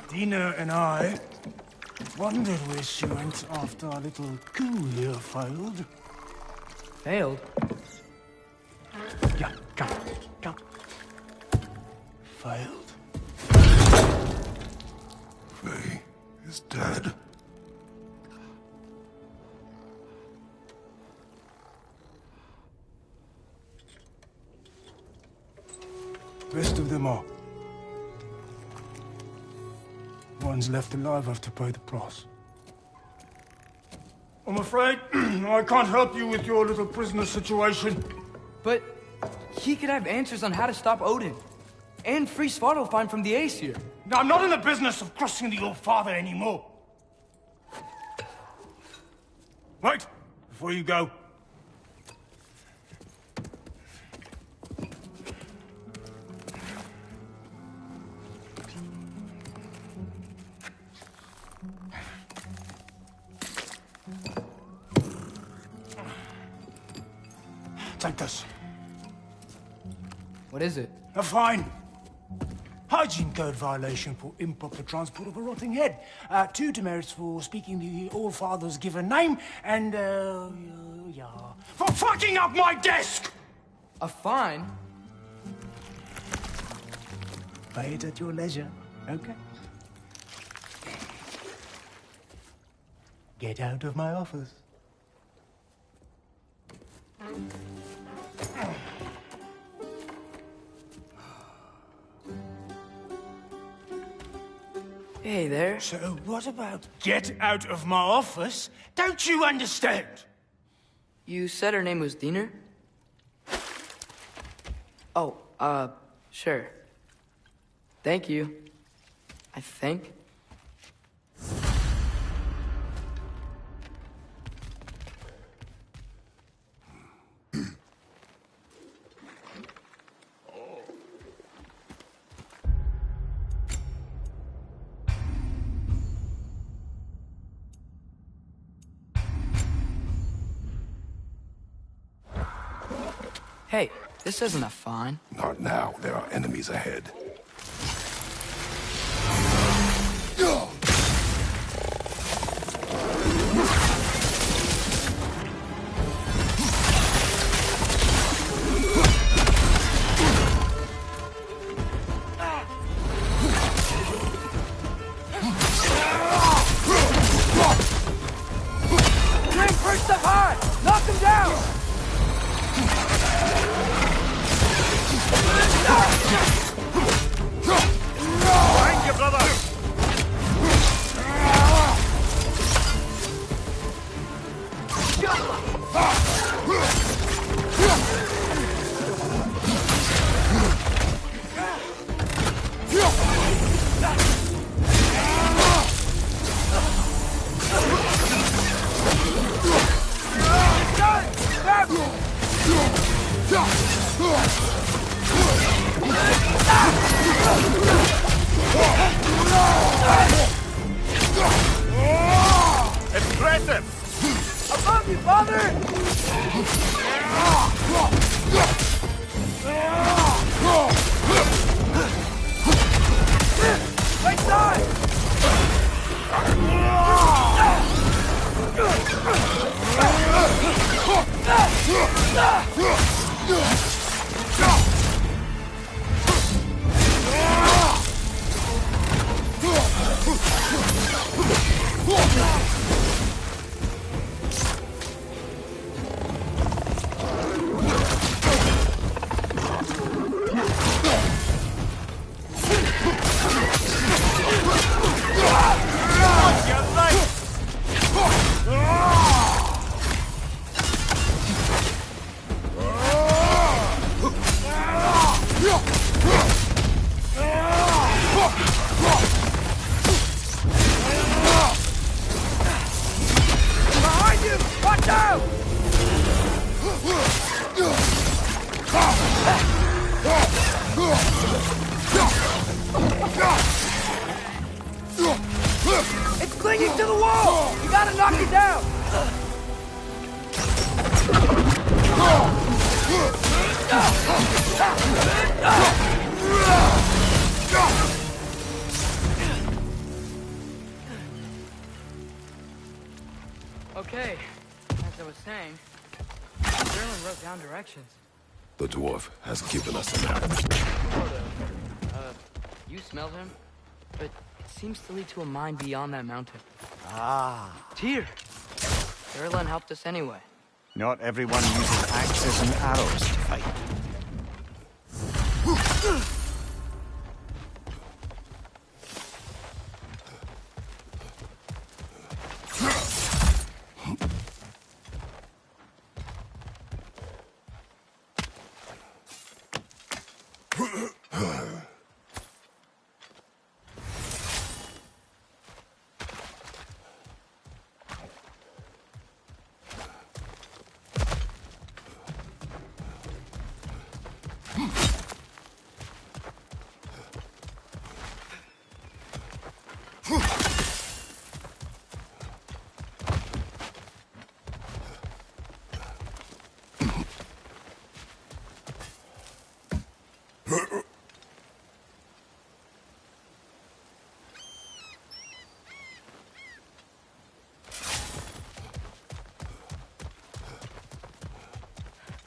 Dina and I wondered where she went after our little coup here failed. Failed? Yeah, come. Failed. Faye is dead. Rest of them are. One's left alive have to pay the price. I'm afraid I can't help you with your little prisoner situation. But he could have answers on how to stop Odin. And free Svartalfheim from the Aesir. I'm not in the business of crossing the old father anymore. Wait, before you go. Take this. What is it? A fine. Hygiene code violation for improper transport of a rotting head. 2 demerits for speaking the All-Father's given name, and, yeah... for fucking up my desk! A fine? Pay it at your leisure, okay? Get out of my office. Hey there. So what about get out of my office? Don't you understand? You said her name was Diener? Oh, sure. Thank you. I think. Hey, this isn't a fine. Not now. There are enemies ahead. Bring first up high! Knock him down! Thank you, brother! Impressive! Above you, father! Right side! gotta knock it down! Okay, as I was saying, Sterling wrote down directions. The dwarf has given us a map. Sort of. You smelled him? But it seems to lead to a mine beyond that mountain. Ah. Tyr! Sterling helped us anyway. Not everyone uses axes and arrows to fight.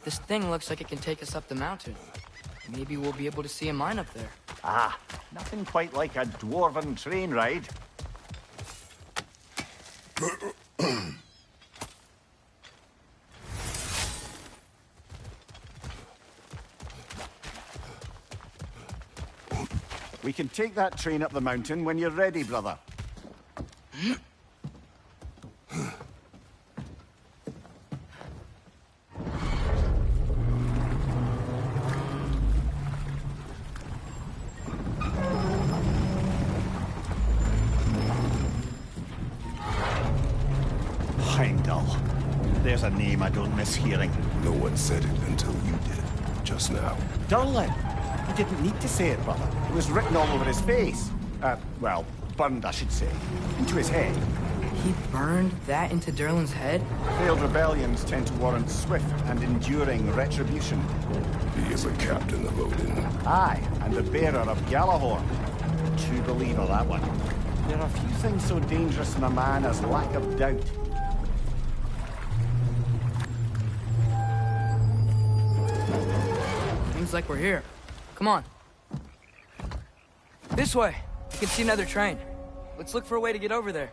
This thing looks like it can take us up the mountain. Maybe we'll be able to see a mine up there. Ah, nothing quite like a dwarven train ride. We can take that train up the mountain when you're ready, brother. Heimdall. There's a name I don't miss hearing. No one said it until you did, just now. Durlin! He didn't need to say it, brother. It was written all over his face. Well, burned, I should say. Into his head. He burned that into Durlin's head? Failed rebellions tend to warrant swift and enduring retribution. He is a captain of Odin. Aye, and the bearer of Galahorn. True believer, that one. There are few things so dangerous in a man as lack of doubt. Seems like we're here. Come on. This way. You can see another train. Let's look for a way to get over there.